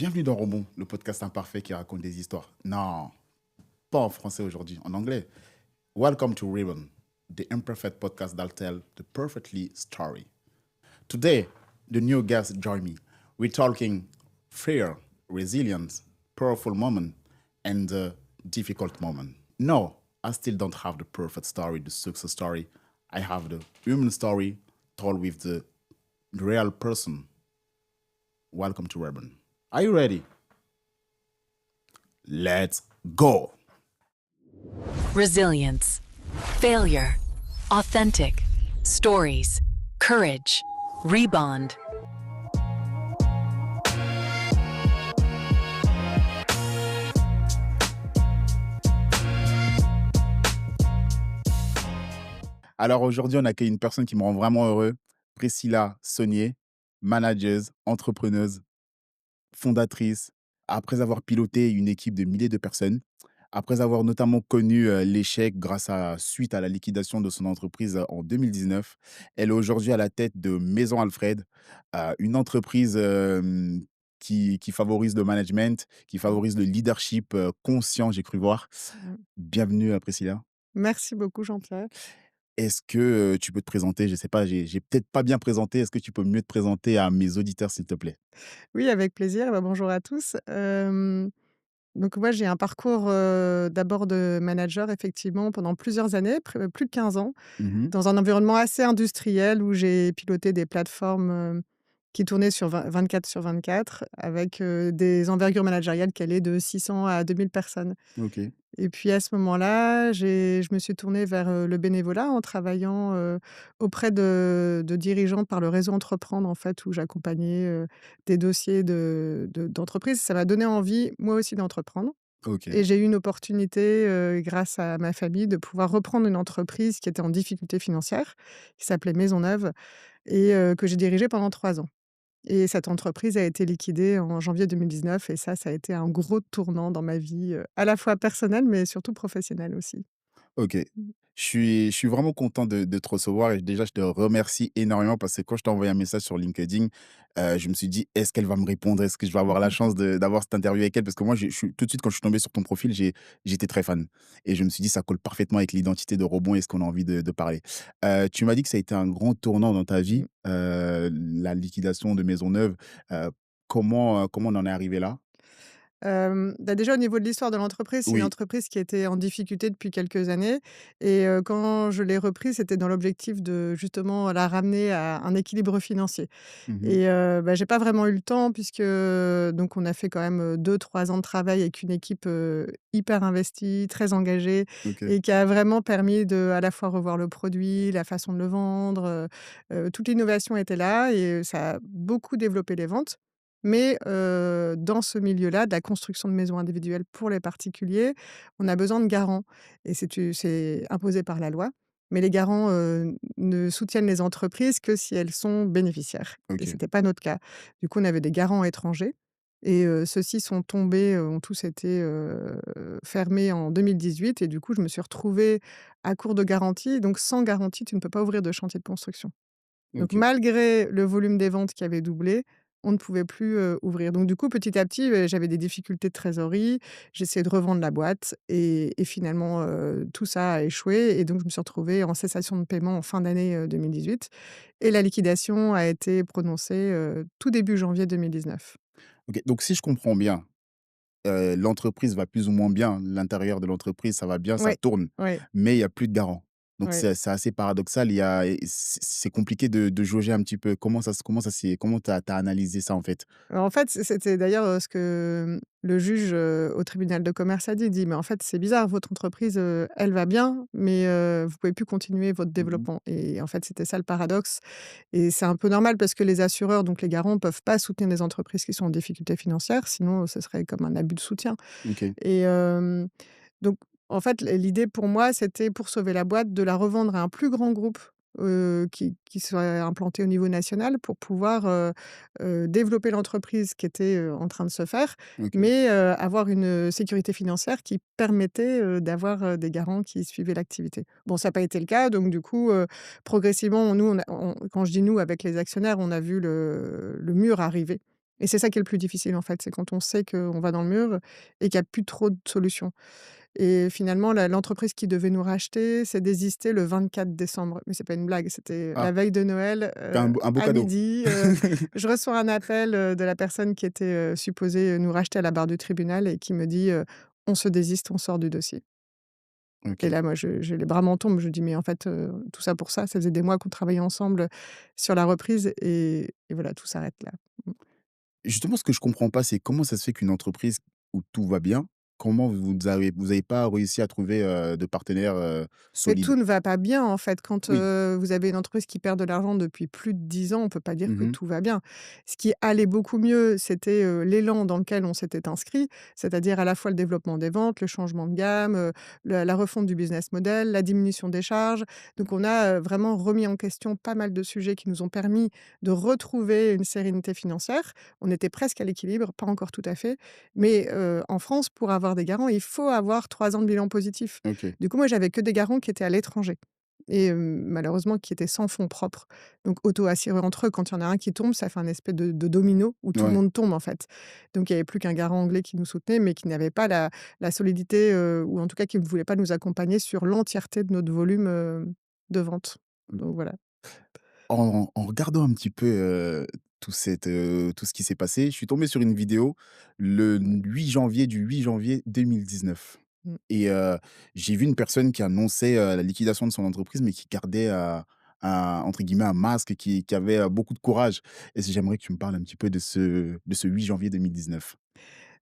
Bienvenue dans Rebond, le podcast imparfait qui raconte des histoires. Non, pas en français aujourd'hui, en anglais. Welcome to Ribbon, the imperfect podcast that'll tell the perfectly story. Today, the new guest join me. We're talking fear, resilience, powerful moment, and the difficult moment. No, I still don't have the perfect story, the success story. I have the human story told with the real person. Welcome to Ribbon. Are you ready? Let's go. Resilience, failure, authentic, stories, courage, rebound. Alors aujourd'hui, on accueille une personne qui me rend vraiment heureux, Priscilla Saunier, manageuse, entrepreneuse, fondatrice. Après avoir piloté une équipe de milliers de personnes, après avoir notamment connu l'échec suite à la liquidation de son entreprise en 2019, elle est aujourd'hui à la tête de Maison Alfred, une entreprise qui favorise le management, qui Mmh. favorise le leadership conscient, j'ai cru voir. Mmh. Bienvenue, Priscilla. Merci beaucoup Jean-Pierre. Est-ce que, tu peux te présenter? Je sais pas, j'ai peut-être pas bien présenté. Est-ce que tu peux mieux te présenter à mes auditeurs, s'il te plaît? Oui, avec plaisir. Bah, bonjour à tous. Donc moi, j'ai un parcours, d'abord de manager effectivement pendant plusieurs années, plus de 15 ans, Mmh. dans un environnement assez industriel où j'ai piloté des plateformes, qui tournaient sur 24/24 avec, des envergures managériales qui allaient de 600 à 2 000 personnes. OK. Et puis à ce moment-là, je me suis tournée vers, le bénévolat en travaillant, auprès de dirigeants par le réseau Entreprendre en fait, où j'accompagnais, des dossiers d'entreprises. Ça m'a donné envie, moi aussi, d'entreprendre OK. et j'ai eu une opportunité, grâce à ma famille, de pouvoir reprendre une entreprise qui était en difficulté financière, qui s'appelait Maison Neuve et que j'ai dirigée pendant 3 ans. Et cette entreprise a été liquidée en janvier 2019 et ça a été un gros tournant dans ma vie, à la fois personnelle, mais surtout professionnelle aussi. OK. Mmh. Je suis vraiment content de te recevoir et déjà je te remercie énormément parce que quand je t'ai envoyé un message sur LinkedIn, je me suis dit: «Est-ce qu'elle va me répondre? Est-ce que je vais avoir la chance d'avoir cette interview avec elle?» parce que moi, je suis tout de suite quand je suis tombé sur ton profil, j'étais très fan et je me suis dit: «Ça colle parfaitement avec l'identité de Rebond et ce qu'on a envie de parler». Tu m'as dit que ça a été un grand tournant dans ta vie, la liquidation de Maisonneuve. Comment on en est arrivé là? Bah, déjà au niveau de l'histoire de l'entreprise, c'est une Oui. entreprise qui était en difficulté depuis quelques années et quand je l'ai reprise, c'était dans l'objectif de justement la ramener à un équilibre financier Mmh. et bah, j'ai pas vraiment eu le temps puisque, donc on a fait quand même, 2-3 ans de travail avec une équipe, hyper investie, très engagée OK. et qui a vraiment permis de, à la fois revoir le produit, la façon de le vendre, toute l'innovation était là et ça a beaucoup développé les ventes. Mais, dans ce milieu-là, de la construction de maisons individuelles pour les particuliers, on a besoin de garants et c'est imposé par la loi. Mais les garants, ne soutiennent les entreprises que si elles sont bénéficiaires et OK. c'était pas notre cas. Du coup, on avait des garants étrangers et ceux-ci sont tombés, ont tous été, fermés en 2018 et du coup, je me suis retrouvée à court de garantie. Donc sans garantie, tu ne peux pas ouvrir de chantier de construction. Donc OK. malgré le volume des ventes qui avait doublé, on ne pouvait plus, ouvrir. Donc du coup, petit à petit, j'avais des difficultés de trésorerie. J'essayais de revendre la boîte et finalement, tout ça a échoué et donc je me suis retrouvée en cessation de paiement en fin d'année, 2018 et la liquidation a été prononcée, tout début janvier 2019. OK. Donc si je comprends bien, l'entreprise va plus ou moins bien, l'intérieur de l'entreprise, ça va bien, ça Oui, tourne, oui, mais il y a plus de garant. Donc oui. c'est assez paradoxal, il y a et c'est compliqué de jauger un petit peu. Comment tu as analysé ça, en fait? En fait, c'était d'ailleurs, ce que, le juge, au tribunal de commerce a dit. Il dit: «Mais en fait, c'est bizarre, votre entreprise, elle va bien, mais vous pouvez plus continuer votre Mmh mh. développement» et en fait, c'était ça le paradoxe et c'est un peu normal parce que les assureurs, donc les garants, peuvent pas soutenir des entreprises qui sont en difficulté financière, sinon ce serait comme un abus de soutien OK. et donc en fait, l'idée pour moi, c'était pour sauver la boîte, de la revendre à un plus grand groupe, qui serait implanté au niveau national pour pouvoir, développer l'entreprise qui était, en train de se faire, OK. mais avoir une sécurité financière qui permettait, d'avoir, des garants qui suivaient l'activité. Bon, ça n'a pas été le cas, donc du coup, progressivement, nous, on quand je dis nous, avec les actionnaires, on a vu le mur arriver Et c'est ça qui est le plus difficile, en fait, c'est quand on sait qu'on va dans le mur et qu'il y a plus trop de solutions. Et finalement, l'entreprise qui devait nous racheter s'est désistée le 24 décembre. Mais c'est pas une blague, c'était la Ah, veille de Noël, c'était un beau à cadeau. midi. Je reçois un appel, de la personne qui était, supposée, nous racheter à la barre du tribunal et qui me dit: «On se désiste, on sort du dossier». Et OK. là, moi, je les bras m'en tombent. Je dis: «Mais en fait, tout ça pour ça?» Ça faisait des mois qu'on travaillait ensemble sur la reprise et voilà, tout s'arrête là. Mmh. Justement, ce que je comprends pas, c'est comment ça se fait qu'une entreprise où tout va bien, comment vous avez pas réussi à trouver, de partenaires, Mais tout solides? ne va pas bien, en fait. Quand, Oui. vous avez une entreprise qui perd de l'argent depuis plus de 10 ans, on peut pas dire que Mmh. tout va bien. Ce qui allait beaucoup mieux, c'était, l'élan dans lequel on s'était inscrit, c'est-à-dire à la fois le développement des ventes, le changement de gamme, la refonte du business model, la diminution des charges. Donc on a, vraiment remis en question pas mal de sujets qui nous ont permis de retrouver une sérénité financière. On était presque à l'équilibre, pas encore tout à fait, mais, en France, pour avoir des garants, il faut avoir 3 ans de bilan positif. OK. Du coup, moi, j'avais que des garants qui étaient à l'étranger et malheureusement qui étaient sans fonds propres. Donc auto-assurés entre eux, quand il y en a un qui tombe, ça fait un espèce de domino où tout le Ouais. monde tombe, en fait. Donc il y avait plus qu'un garant anglais qui nous soutenait, mais qui n'avait pas la solidité, ou en tout cas qui ne voulait pas nous accompagner sur l'entièreté de notre volume, de vente. Donc voilà. En regardant un petit peu, tout ce qui s'est passé, je suis tombé sur une vidéo le 8 janvier du 8 janvier 2019 Mmh. et j'ai vu une personne qui annonçait, la liquidation de son entreprise, mais qui gardait, un entre guillemets «un masque», qui avait, beaucoup de courage et j'aimerais que tu me parles un petit peu de ce 8 janvier 2019.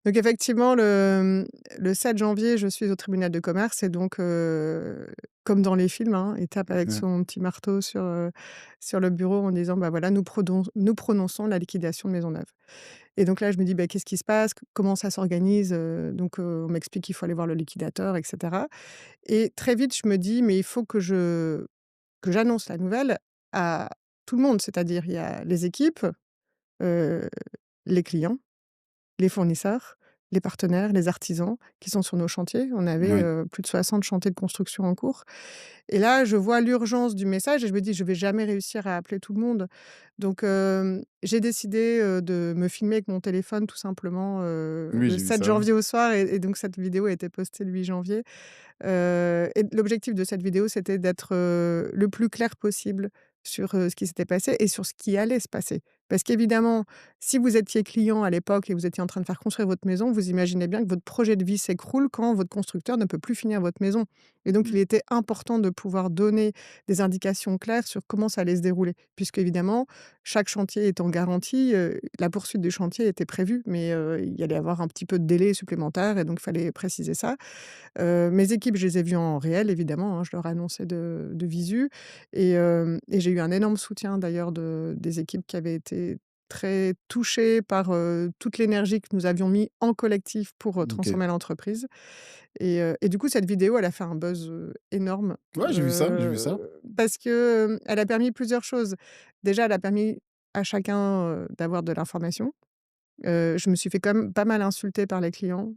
Donc effectivement, le 7 janvier, je suis au tribunal de commerce et donc comme dans les films, hein, il tape avec Ouais. son petit marteau sur le bureau en disant: «Bah, voilà, nous prononçons la liquidation de Maisonneuve». Et donc là, je me dis: «Bah, qu'est-ce qui se passe? Comment ça s'organise?» Donc on m'explique qu'il faut aller voir le liquidateur et cetera et très vite, je me dis: «Mais il faut que j'annonce la nouvelle à tout le monde». C'est-à-dire, il y a les équipes, heu, les clients, les fournisseurs, les partenaires, les artisans qui sont sur nos chantiers. On avait, Oui. plus de 60 chantiers de construction en cours et là, je vois l'urgence du message et je me dis: «Je vais jamais réussir à appeler tout le monde». Donc j'ai décidé, de me filmer avec mon téléphone tout simplement, Oui, le j'ai vu 7 ça. janvier au soir et donc cette vidéo a été postée le 8 janvier. Et l'objectif de cette vidéo, c'était d'être, le plus clair possible sur, ce qui s'était passé et sur ce qui allait se passer. Parce qu'évidemment, si vous étiez client à l'époque et vous étiez en train de faire construire votre maison, vous imaginez bien que votre projet de vie s'écroule quand votre constructeur ne peut plus finir votre maison. Et donc il était important de pouvoir donner des indications claires sur comment ça allait se dérouler. Puisqu'évidemment, chaque chantier est en garantie, la poursuite du chantier était prévue, mais il y allait avoir un petit peu de délai supplémentaire et donc il fallait préciser ça. Mes équipes, je les ai vues en réel évidemment, hein, je leur ai annoncé de visu et j'ai eu un énorme soutien d'ailleurs des équipes qui avaient été très touchées par, toute l'énergie que nous avions mis en collectif pour, OK. transformer l'entreprise et du coup cette vidéo, elle a fait un buzz, énorme, Ouais, j'ai vu ça, j'ai vu ça. parce que, elle a permis plusieurs choses. Déjà, elle a permis à chacun, d'avoir de l'information. Je me suis fait quand même pas mal insulter par les clients.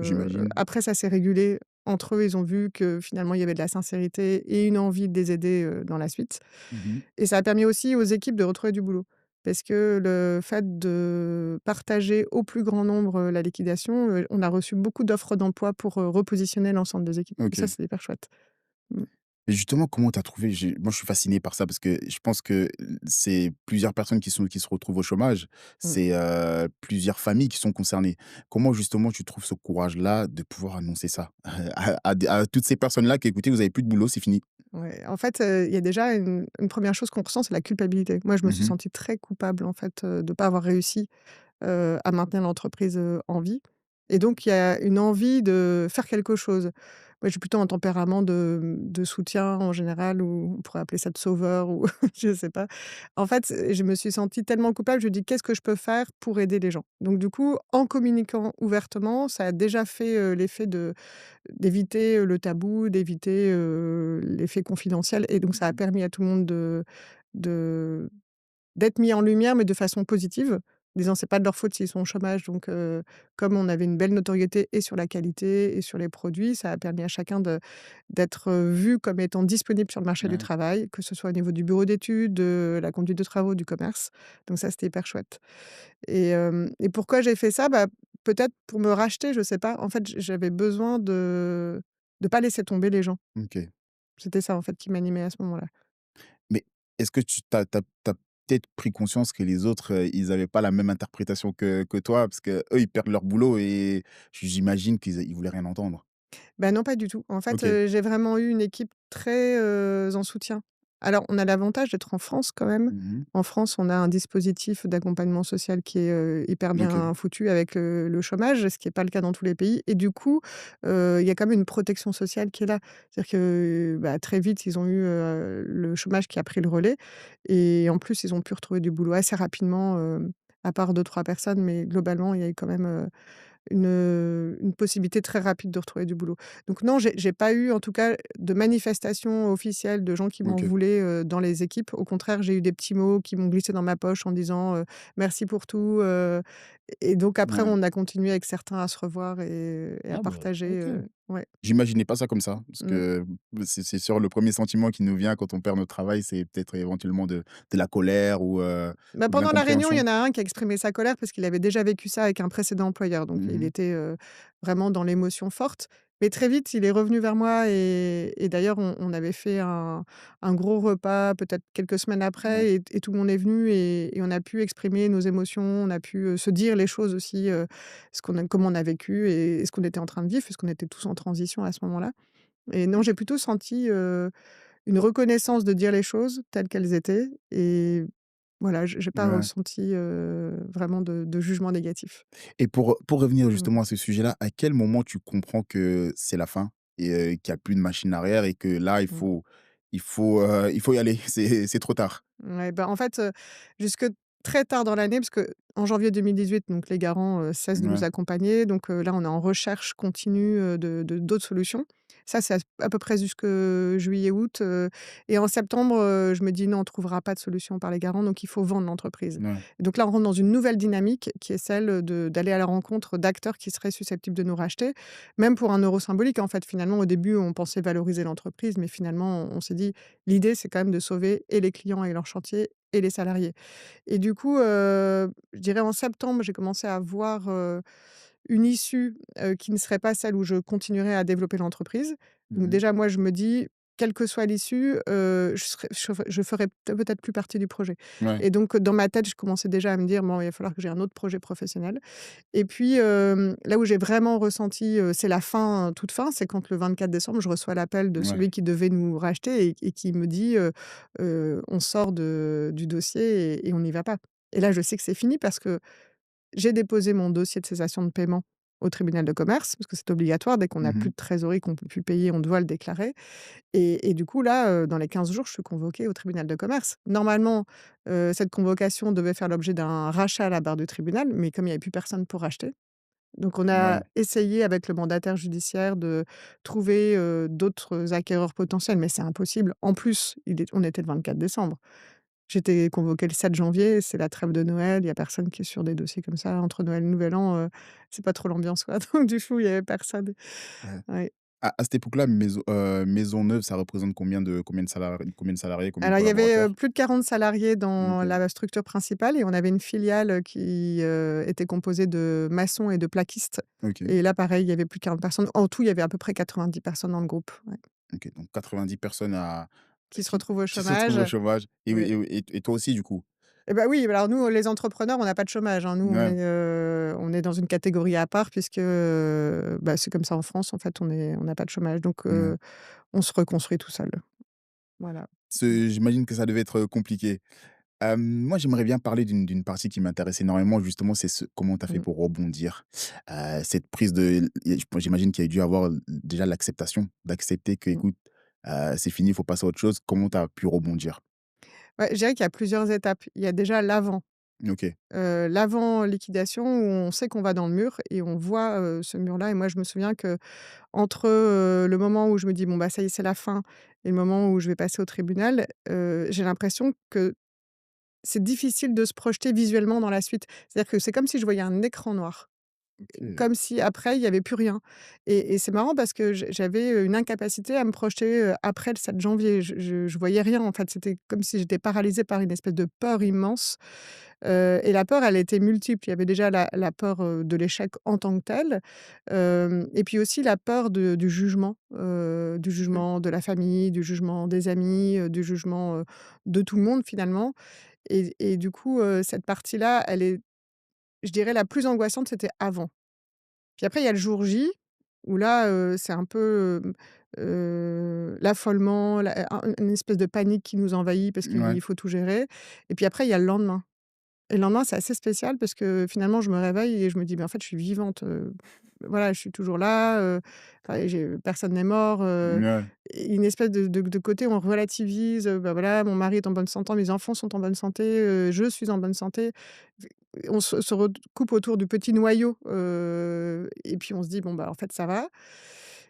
J'imagine. Après ça s'est régulé entre eux, ils ont vu que finalement il y avait de la sincérité et une envie de les aider, dans la suite Mmh. et ça a permis aussi aux équipes de retrouver du boulot. Parce que le fait de partager au plus grand nombre, la liquidation, on a reçu beaucoup d'offres d'emploi pour, repositionner l'ensemble des équipes et ça, OK. c'est hyper chouette. Mmh. Et justement, comment tu as trouvé moi, je suis fasciné par ça parce que je pense que c'est plusieurs personnes qui se retrouvent au chômage. Mmh. C'est, plusieurs familles qui sont concernées. Comment justement tu trouves ce courage-là de pouvoir annoncer ça à toutes ces personnes-là qui: «Écoutez, vous avez plus de boulot, c'est fini». Ouais, en fait, il y a déjà une 1re chose qu'on ressent, c'est la culpabilité. Moi, je me suis Mmh. sentie très coupable, en fait, de pas avoir réussi à maintenir l'entreprise, en vie et donc il y a une envie de faire quelque chose. Moi, j'ai plutôt un tempérament de soutien en général ou on pourrait appeler ça de sauveur ou je sais pas. En fait, je me suis sentie tellement coupable, je me dis: «Qu'est-ce que je peux faire pour aider les gens?» Donc du coup, en communiquant ouvertement, ça a déjà fait, l'effet d'éviter, le tabou, d'éviter, l'effet confidentiel et donc ça a permis à tout le monde de d'être mis en lumière, mais de façon positive. disant: «C'est pas de leur faute s'ils sont au chômage». Donc comme on avait une belle notoriété et sur la qualité et sur les produits, ça a permis à chacun d'être, vu comme étant disponible sur le marché du Ouais, travail, que ce soit au niveau du bureau d'études, de la conduite de travaux, du commerce. Donc ça, c'était hyper chouette. Et pourquoi j'ai fait ça? Bah, peut-être pour me racheter, je sais pas. En fait, j'avais besoin de pas laisser tomber les gens. OK. C'était ça, en fait, qui m'animait à ce moment-là. Mais est-ce que tu tu as peut-être pris conscience que les autres, ils avaient pas la même interprétation que toi? Parce qu'eux, ils perdent leur boulot et j'imagine qu'ils voulaient rien entendre. Bah, non, pas du tout. En fait, OK. j'ai vraiment eu une équipe très, en soutien. Alors, on a l'avantage d'être en France quand même. Mmh. En France, on a un dispositif d'accompagnement social qui est, hyper OK. bien foutu avec le chômage, ce qui est pas le cas dans tous les pays et du coup, il y a quand même une protection sociale qui est là. C'est-à-dire que, bah, très vite, ils ont eu, le chômage qui a pris le relais et en plus, ils ont pu retrouver du boulot assez rapidement, à part deux trois personnes, mais globalement, il y a eu quand même, une possibilité très rapide de retrouver du boulot. Donc non, j'ai pas eu en tout cas de manifestation officielle de gens qui m'en OK. voulaient, dans les équipes. Au contraire, j'ai eu des petits mots qui m'ont glissé dans ma poche en disant, «Merci pour tout», et donc après Ouais. on a continué avec certains à se revoir et à Ah bah, partager, OK. ouais. J'imaginais pas ça comme ça, parce Mmh. que c'est sûr le premier sentiment qui nous vient quand on perd notre travail, c'est peut-être éventuellement de la colère Bah, ou de pendant la réunion, il y l'incompréhension. en a un qui a exprimé sa colère parce qu'il avait déjà vécu ça avec un précédent employeur, donc il Mmh. était, vraiment dans l'émotion forte. Mais très vite, il est revenu vers moi et d'ailleurs on avait fait un gros repas peut-être quelques semaines Ouais, après et tout le monde est venu et on a pu exprimer nos émotions, on a pu, se dire les choses aussi, ce qu'on a comment on a vécu et ce qu'on était en train de vivre, puisqu'on était tous en transition à ce moment-là. Et non, j'ai OK. plutôt senti, une reconnaissance de dire les choses telles qu'elles étaient et voilà, j'ai pas Ouais. ressenti, vraiment de jugement négatif. Et pour revenir Mmh. justement à ce sujet-là, à quel moment tu comprends que c'est la fin et qu'il y a plus de machine arrière et que là, Mmh. il faut y aller, c'est trop tard? Ouais, bah, en fait, jusque très tard dans l'année, parce qu'en janvier 2018, donc les garants, cessent de nous Ouais, accompagner. Donc là, on est en recherche continue, de d'autres solutions. Ça, c'est à peu près jusque juillet-août, et en septembre, je me dis: «Non, on ne trouvera pas de solution par les garants, donc il faut vendre l'entreprise». ouais, Et donc là, on rentre dans une nouvelle dynamique qui est celle, d'aller à la rencontre d'acteurs qui seraient susceptibles de nous racheter, même pour un euro symbolique. En fait, finalement, au début, on pensait valoriser l'entreprise, mais finalement, on s'est dit: «L'idée, c'est quand même de sauver et les clients et leurs chantiers et les salariés». Et du coup, je dirais en septembre, j'ai commencé à voir, une issue, qui ne serait pas celle où je continuerai à développer l'entreprise. Donc mmh, déjà, moi, je me dis: «Quelle que soit l'issue, je ferai peut-être plus partie du projet». ouais, Et donc, dans ma tête, je commençais déjà à me dire: «Bon, il va falloir que j'ai un autre projet professionnel». Et puis, là où j'ai vraiment ressenti, c'est la fin, toute fin, c'est quand le 24 décembre, je reçois l'appel de ouais, celui qui devait nous racheter et qui me dit, «On sort du dossier et on n'y va pas». Et là, je sais que c'est fini parce que j'ai déposé mon dossier de cessation de paiement au tribunal de commerce, parce que c'est obligatoire. Dès qu'on n'a plus mmh, de trésorerie, qu'on ne peut plus payer, on doit le déclarer. Et du coup, là, dans les 15 jours, je suis convoquée au tribunal de commerce. Normalement, cette convocation devait faire l'objet d'un rachat à la barre du tribunal, mais comme il y avait plus personne pour racheter, donc on a ouais, essayé avec le mandataire judiciaire de trouver, d'autres acquéreurs potentiels, mais c'est impossible. En plus, on était le 24 décembre. J'étais convoquée le 7 janvier, c'est la trêve de Noël, il y a personne qui est sur des dossiers comme ça. Entre Noël et Nouvel An, c'est pas trop l'ambiance, quoi. Donc du coup, il y avait personne. ouais. Ouais. À cette époque-là, Maisonneuve, ça représente combien de salariés, combien de Alors il y avait, collaborateurs? plus de 40 salariés dans OK, la structure principale et on avait une filiale qui, était composée de maçons et de plaquistes. OK, Et là, pareil, il y avait plus de 40 personnes. En tout, il y avait à peu près 90 personnes dans le groupe, ouais, OK, donc 90 personnes à qui se qui retrouvent au qui se retrouvent chômage. au chômage et oui Ouais. et toi aussi du coup? Et bah, oui, alors nous, les entrepreneurs, on n'a pas de chômage, hein. Nous, Ouais, on est dans une catégorie à part puisque, bah, c'est comme ça en France, en fait, on n'a pas de chômage. Donc ouais. on se reconstruit tout seul. Voilà. Mmh. J'imagine que ça devait être compliqué. Moi, j'aimerais bien parler d'une partie qui m'intéresse énormément, justement, c'est comment tu as fait Mmh. pour rebondir? Cette prise de j'imagine qu'il y a dû avoir déjà l'acceptation, d'accepter que, Mmh. écoute, c'est fini, il faut passer à autre chose. Comment tu as pu rebondir? Ouais, je dirais qu'il y a plusieurs étapes. Il y a déjà l'avant. OK, L'avant liquidation où on sait qu'on va dans le mur et on voit, ce mur-là. Et moi, je me souviens qu'entre, le moment où je me dis: «Bon, bah, ça y est, c'est la fin» et le moment où je vais passer au tribunal, j'ai l'impression que c'est difficile de se projeter visuellement dans la suite. C'est-à-dire que c'est comme si je voyais un écran noir. OK. Comme si après, il y avait plus rien et c'est marrant parce que j'avais, une incapacité à me projeter, après le 7 janvier. Je voyais rien, en fait. C'était comme si j'étais paralysée par une espèce de peur immense, et la peur, elle était multiple. Il y avait déjà la peur, de l'échec en tant que tel, et puis aussi la peur du OK. jugement de la famille, du jugement des amis, du jugement, de tout le monde finalement et du coup, cette partie-là, elle est, je dirais, la plus angoissante, c'était avant. Puis après, il y a le jour J, où là, c'est un peu, l'affolement, une espèce de panique qui nous envahit parce Ouais. qu'il faut tout gérer et puis après, il y a le lendemain et le lendemain, c'est assez spécial parce que finalement, je me réveille et je me dis: «Mais en fait, je suis vivante, voilà, je suis toujours là, enfin, personne n'est mort», Ouais. et une espèce de côté où on relativise, bah, voilà, mon mari est en bonne santé, mes enfants sont en bonne santé, je suis en bonne santé. On se recoupe autour du petit noyau, et puis on se dit: «Bon, bah, en fait, ça va»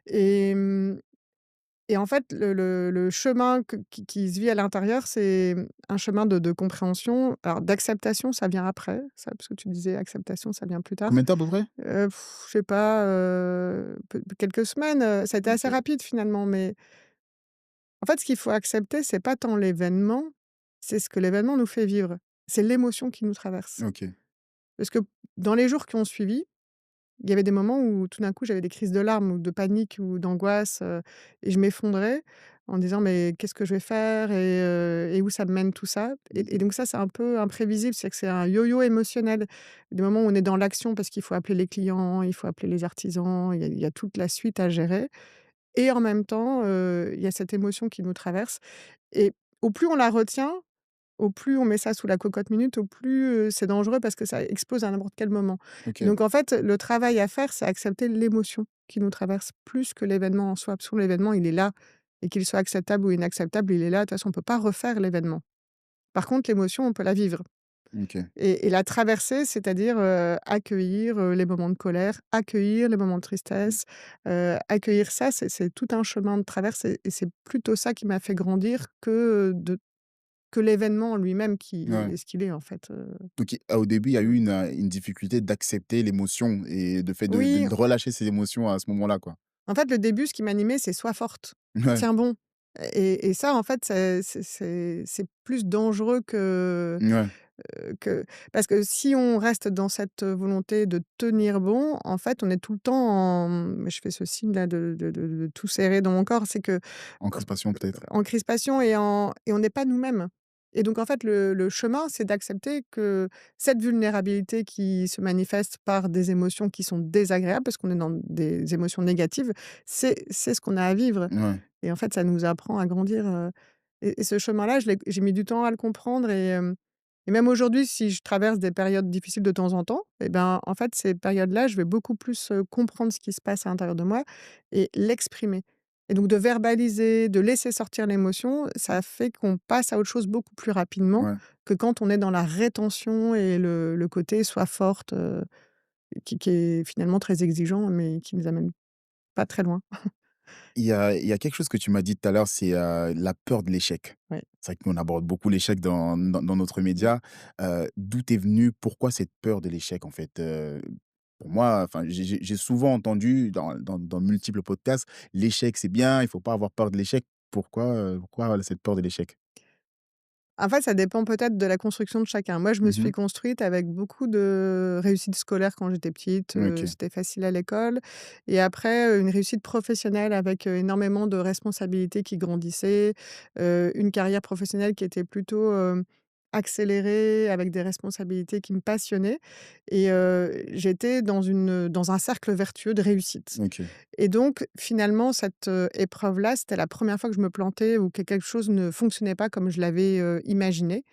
et et en fait, le chemin qui se vit à l'intérieur, c'est, un chemin de compréhension. Alors d'acceptation, ça vient après, ça, parce que tu disais acceptation, ça vient plus tard. Combien de temps à peu près? Je sais pas, quelques semaines, ça a été assez OK. rapide finalement, mais en fait, ce qu'il faut accepter, c'est pas tant l'événement, c'est ce que l'événement nous fait vivre. C'est l'émotion qui nous traverse. OK. Parce que dans les jours qui ont suivi, il y avait des moments où tout d'un coup, j'avais des crises de larmes ou de panique ou d'angoisse, et je m'effondrais en disant: «Mais qu'est-ce que je vais faire et où ça me mène tout ça?» et donc ça, c'est un peu imprévisible, c'est que c'est un yo-yo émotionnel. Des moments où on est dans l'action parce qu'il faut appeler les clients, il faut appeler les artisans, il y a toute la suite à gérer et en même temps, il y a cette émotion qui nous traverse et au plus on la retient, au plus on met ça sous la cocotte minute, au plus, c'est dangereux parce que ça explose à n'importe quel moment. Et OK. donc en fait, le travail à faire, c'est accepter l'émotion qui nous traverse plus que l'événement en soi. Parce que l'événement, il est là et qu'il soit acceptable ou inacceptable, il est là. De toute façon, on peut pas refaire l'événement. Par contre, l'émotion, on peut la vivre OK. et la traverser, c'est-à-dire, accueillir, les moments de colère, accueillir les moments de tristesse, accueillir ça, c'est tout un chemin de traverse et c'est plutôt ça qui m'a fait grandir que l'événement en lui-même qui Ouais. est ce qu'il est, en fait, Donc au début, il y a eu une difficulté d'accepter l'émotion et de fait Oui, de relâcher ses émotions à ce moment-là, quoi. en fait, le début, ce qui m'animait, c'est: «Sois forte, Ouais. tiens bon» et ça, en fait, c'est plus dangereux Ouais. que parce que si on reste dans cette volonté de tenir bon, en fait, on est tout le temps je fais ce signe-là de tout serrer dans mon corps, c'est que En crispation peut-être? en crispation et on n'est pas nous-mêmes et donc en fait, le chemin, c'est d'accepter que cette vulnérabilité qui se manifeste par des émotions qui sont désagréables, parce qu'on est dans des émotions négatives, c'est ce qu'on a à vivre Ouais. et en fait, ça nous apprend à grandir, et ce chemin-là, j'ai mis du temps à le comprendre et même aujourd'hui, si je traverse des périodes difficiles de temps en temps et ben, en fait, ces périodes-là, je vais beaucoup plus, comprendre ce qui se passe à l'intérieur de moi et l'exprimer. Et donc de verbaliser, de laisser sortir l'émotion, ça fait qu'on passe à autre chose beaucoup plus rapidement Ouais. que quand on est dans la rétention et le côté «sois forte», qui est finalement très exigeant, mais qui nous amène pas très loin. Il y a quelque chose que tu m'as dit tout à l'heure, c'est, la peur de l'échec. Ouais. C'est vrai qu'on aborde beaucoup l'échec dans notre média. D'où est venue pourquoi cette peur de l'échec, en fait? Pour moi, enfin, j'ai souvent entendu dans multiples podcasts: «L'échec, c'est bien, il faut pas avoir peur de l'échec». Pourquoi cette peur de l'échec? En fait, ça dépend peut-être de la construction de chacun. Moi, je me suis Mmh. construite avec beaucoup de réussite scolaire quand j'étais petite, OK. c'était facile à l'école et après, une réussite professionnelle avec, énormément de responsabilités qui grandissaient, une carrière professionnelle qui était plutôt, accélérée avec des responsabilités qui me passionnaient et j'étais dans un cercle vertueux de réussite. OK. Et donc finalement, cette, épreuve-là, c'était la première fois que je me plantais ou que quelque chose ne fonctionnait pas comme je l'avais, imaginé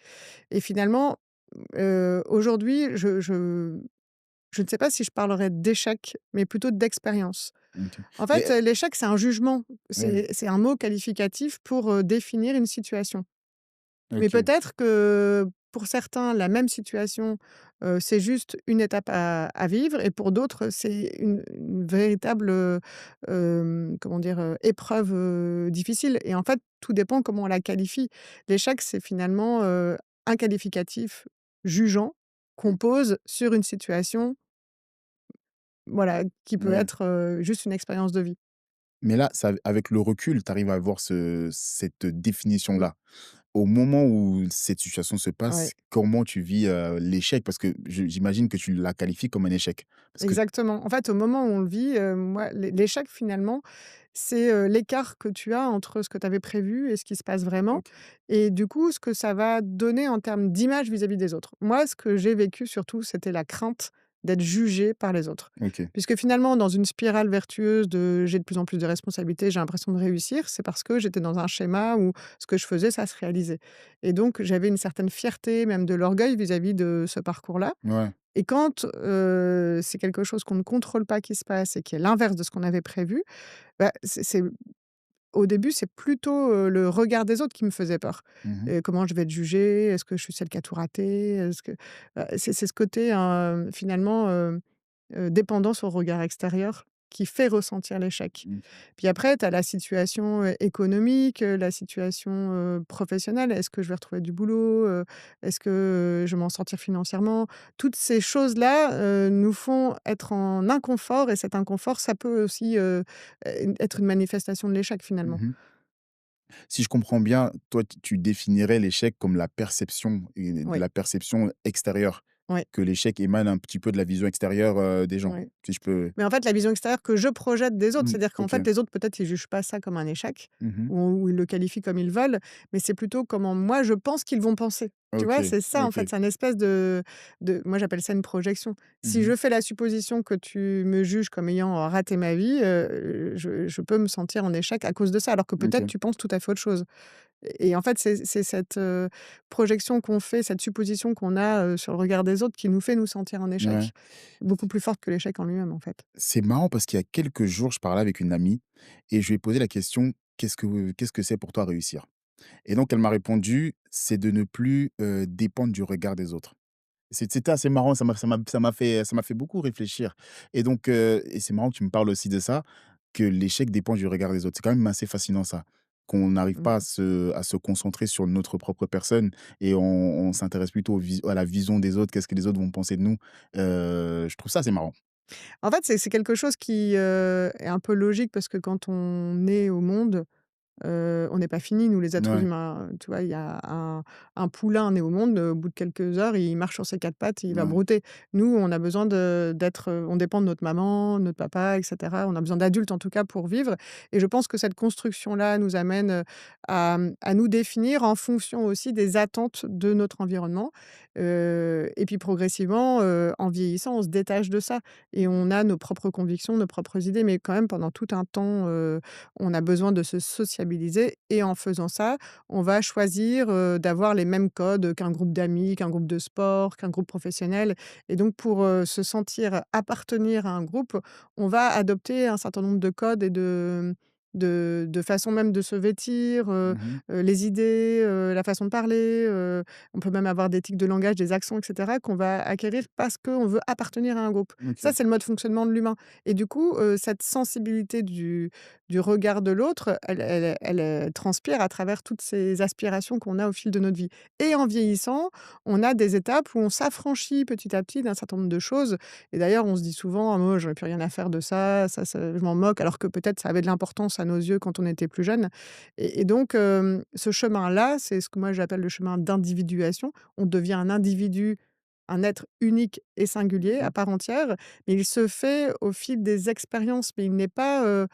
et finalement, aujourd'hui, je ne sais pas si je parlerais d'échec, mais plutôt d'expérience. OK. En Mais, fait, l'échec, c'est un jugement, ouais, c'est un mot qualificatif pour, définir une situation. Mais OK. peut-être que pour certains, la même situation, c'est juste une étape à vivre et pour d'autres, c'est une véritable, comment dire? Épreuve, difficile et en fait, tout dépend comment on la qualifie. L'échec, c'est finalement, un qualificatif jugeant qu'on pose sur une situation, voilà, qui peut Ouais. être, juste une expérience de vie. Mais là, ça avec le recul, tu arrives à avoir cette Mmh. définition-là. Au moment où cette situation se passe, Ouais. comment tu vis, l'échec? Parce que j'imagine que tu la qualifies comme un échec? Parce que Exactement. En fait, au moment où on le vit, moi, l'échec finalement, c'est, l'écart que tu as entre ce que tu avais prévu et ce qui se passe vraiment OK, et du coup, ce que ça va donner en termes d'image vis-à-vis des autres. Moi, ce que j'ai vécu surtout, c'était la crainte d'être jugée par les autres. OK. Puisque finalement, dans une spirale vertueuse de j'ai de plus en plus de responsabilités, j'ai l'impression de réussir, c'est parce que j'étais dans un schéma où ce que je faisais, ça se réalisait et donc j'avais une certaine fierté, même de l'orgueil vis-à-vis de ce parcours-là Ouais. et quand, c'est quelque chose qu'on ne contrôle pas qui se passe et qui est l'inverse de ce qu'on avait prévu, bah, c'est au début, c'est plutôt, le regard des autres qui me faisait peur. Mmh. Comment je vais être jugée? Est-ce que je suis celle qui a tout raté? Est-ce que c'est ce côté, finalement, dépendance au regard extérieur qui fait ressentir l'échec. OK. Puis après, tu as la situation, économique, la situation, professionnelle. Est-ce que je vais retrouver du boulot? Est-ce que, je vais m'en sortir financièrement? Toutes ces choses-là, nous font être en inconfort et cet inconfort, ça peut aussi, être une manifestation de l'échec finalement. Mmh. Si je comprends bien, toi, tu définirais l'échec comme la perception et de Oui, la perception extérieure, oui, que l'échec émane un petit peu de la vision extérieure, des gens, oui. si je peux Mais en fait, la vision extérieure que je projette des autres, mmh, c'est-à-dire qu'en OK. fait, les autres, peut-être, ils jugent pas ça comme un échec Mmh. ou ils le qualifient comme ils veulent, mais c'est plutôt comment moi, je pense qu'ils vont penser. Tu vois? OK, C'est ça, en fait, OK. c'est un espèce de moi, j'appelle ça une projection. Si Mmh. je fais la supposition que tu me juges comme ayant raté ma vie, je peux me sentir en échec à cause de ça, alors que peut-être OK. tu penses tout à fait autre chose. Et en fait, c'est cette, projection qu'on fait, cette supposition qu'on a, sur le regard des autres qui nous fait nous sentir en Ouais. échec. Beaucoup plus forte que l'échec en lui-même, en fait. C'est marrant parce qu'il y a quelques jours, je parlais avec une amie et je lui ai posé la question: «Qu'est-ce que c'est pour toi réussir?» Et donc elle m'a répondu: «C'est de ne plus, dépendre du regard des autres». C'était assez marrant, ça m'a fait beaucoup réfléchir et donc et c'est marrant que tu me parles aussi de ça, que l'échec dépend du regard des autres. C'est quand même assez fascinant ça, qu'on n'arrive pas Mmh. à se concentrer sur notre propre personne et on s'intéresse plutôt à la vision des autres, qu'est-ce que les autres vont penser de nous. Je trouve ça assez marrant. En fait, c'est quelque chose qui, est un peu logique parce que quand on est au monde, on n'est pas fini, nous les êtres Ouais, humains, tu vois? Il y a un poulain né au monde, au bout de quelques heures, il marche sur ses 4 pattes, il va ouais. brouter. Nous, on a besoin d'être, on dépend de notre maman, notre papa et cetera. On a besoin d'adultes, en tout cas, pour vivre et je pense que cette construction-là nous amène, à nous définir en fonction aussi des attentes de notre environnement, et puis progressivement, en vieillissant, on se détache de ça et on a nos propres convictions, nos propres idées mais quand même pendant tout un temps, on a besoin de se sociabiliser et en faisant ça, on va choisir, d'avoir les mêmes codes qu'un groupe d'amis, qu'un groupe de sport, qu'un groupe professionnel et donc pour, se sentir appartenir à un groupe, on va adopter un certain nombre de codes et de façons même de se vêtir, Mmh. les idées, la façon de parler, on peut même avoir des tics de langage, des accents et cetera qu'on va acquérir parce qu'on veut appartenir à un groupe. Ça, OK. c'est le mode fonctionnement de l'humain et du coup, cette sensibilité du regard de l'autre, elle transpire à travers toutes ces aspirations qu'on a au fil de notre vie et en vieillissant, on a des étapes où on s'affranchit petit à petit d'un certain nombre de choses et d'ailleurs, on se dit souvent: «Ah moi, j'aurais plus rien à faire de ça, ça je m'en moque», alors que peut-être ça avait de l'importance à nos yeux quand on était plus jeune et donc ce chemin-là, c'est ce que moi j'appelle le chemin d'individuation. On devient un individu, un être unique et singulier Mmh. à part entière, mais il se fait au fil des expériences, mais il n'est pas,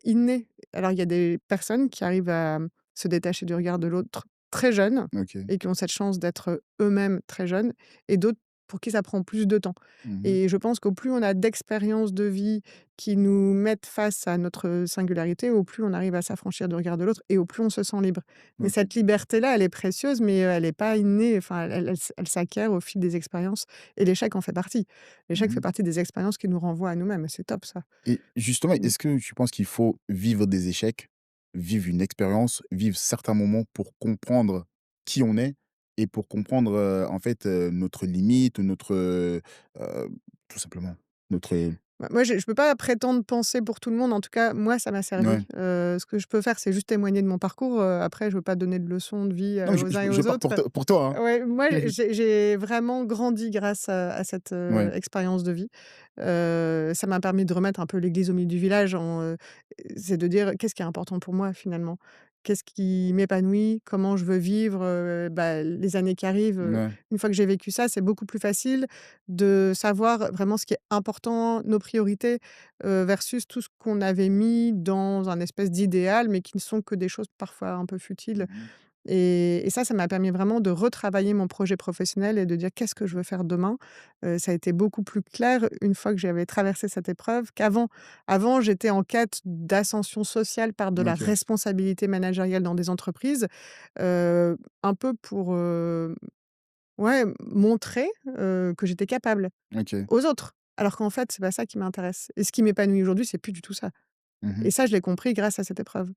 inné. Alors il y a des personnes qui arrivent à, se détacher du regard de l'autre très jeunes OK. et qui ont cette chance d'être eux-mêmes très jeunes et d'autres pour qui ça prend plus de temps Mmh. et je pense qu'au plus on a d'expériences de vie qui nous mettent face à notre singularité, au plus on arrive à s'affranchir du regard de l'autre et au plus on se sent libre. Mais OK. cette liberté-là, elle est précieuse, mais elle est pas innée, enfin elle s'acquiert au fil des expériences et l'échec en fait partie. L'échec fait Mmh. partie des expériences qui nous renvoient à nous-mêmes et c'est top ça. Et justement, Mmh. est-ce que tu penses qu'il faut vivre des échecs, vivre une expérience, vivre certains moments pour comprendre qui on est et pour comprendre, en fait, notre limite, tout simplement, notre Bah, moi, je peux pas prétendre penser pour tout le monde. En tout cas, moi, ça m'a Ouais. servi. Ce que je peux faire, c'est juste témoigner de mon parcours. Après, je veux pas donner de leçons de vie, Non, mais aux uns et je aux parle autres. pour toi, Ouais, moi, hein. j'ai vraiment grandi grâce à cette, Ouais. expérience de vie. Ça m'a permis de remettre un peu l'église au milieu du village c'est de dire: «Qu'est-ce qui est important pour moi, finalement? Qu'est-ce qui m'épanouit? Comment je veux vivre, bah, les années qui arrivent?» Ouais. Une fois que j'ai vécu ça, c'est beaucoup plus facile de savoir vraiment ce qui est important, nos priorités, versus tout ce qu'on avait mis dans un espèce d'idéal, mais qui ne sont que des choses parfois un peu futiles. Mmh. Et ça m'a permis vraiment de retravailler mon projet professionnel et de dire: «Qu'est-ce que je veux faire demain?» Ça a été beaucoup plus clair une fois que j'avais traversé cette épreuve qu'avant. Avant, j'étais en quête d'ascension sociale par de la OK, responsabilité managériale dans des entreprises, un peu pour, ouais, montrer, que j'étais capable OK. aux autres. Alors qu'en fait, c'est pas ça qui m'intéresse et ce qui m'épanouit aujourd'hui, c'est plus du tout ça Mmh. et ça, je l'ai compris grâce à cette épreuve.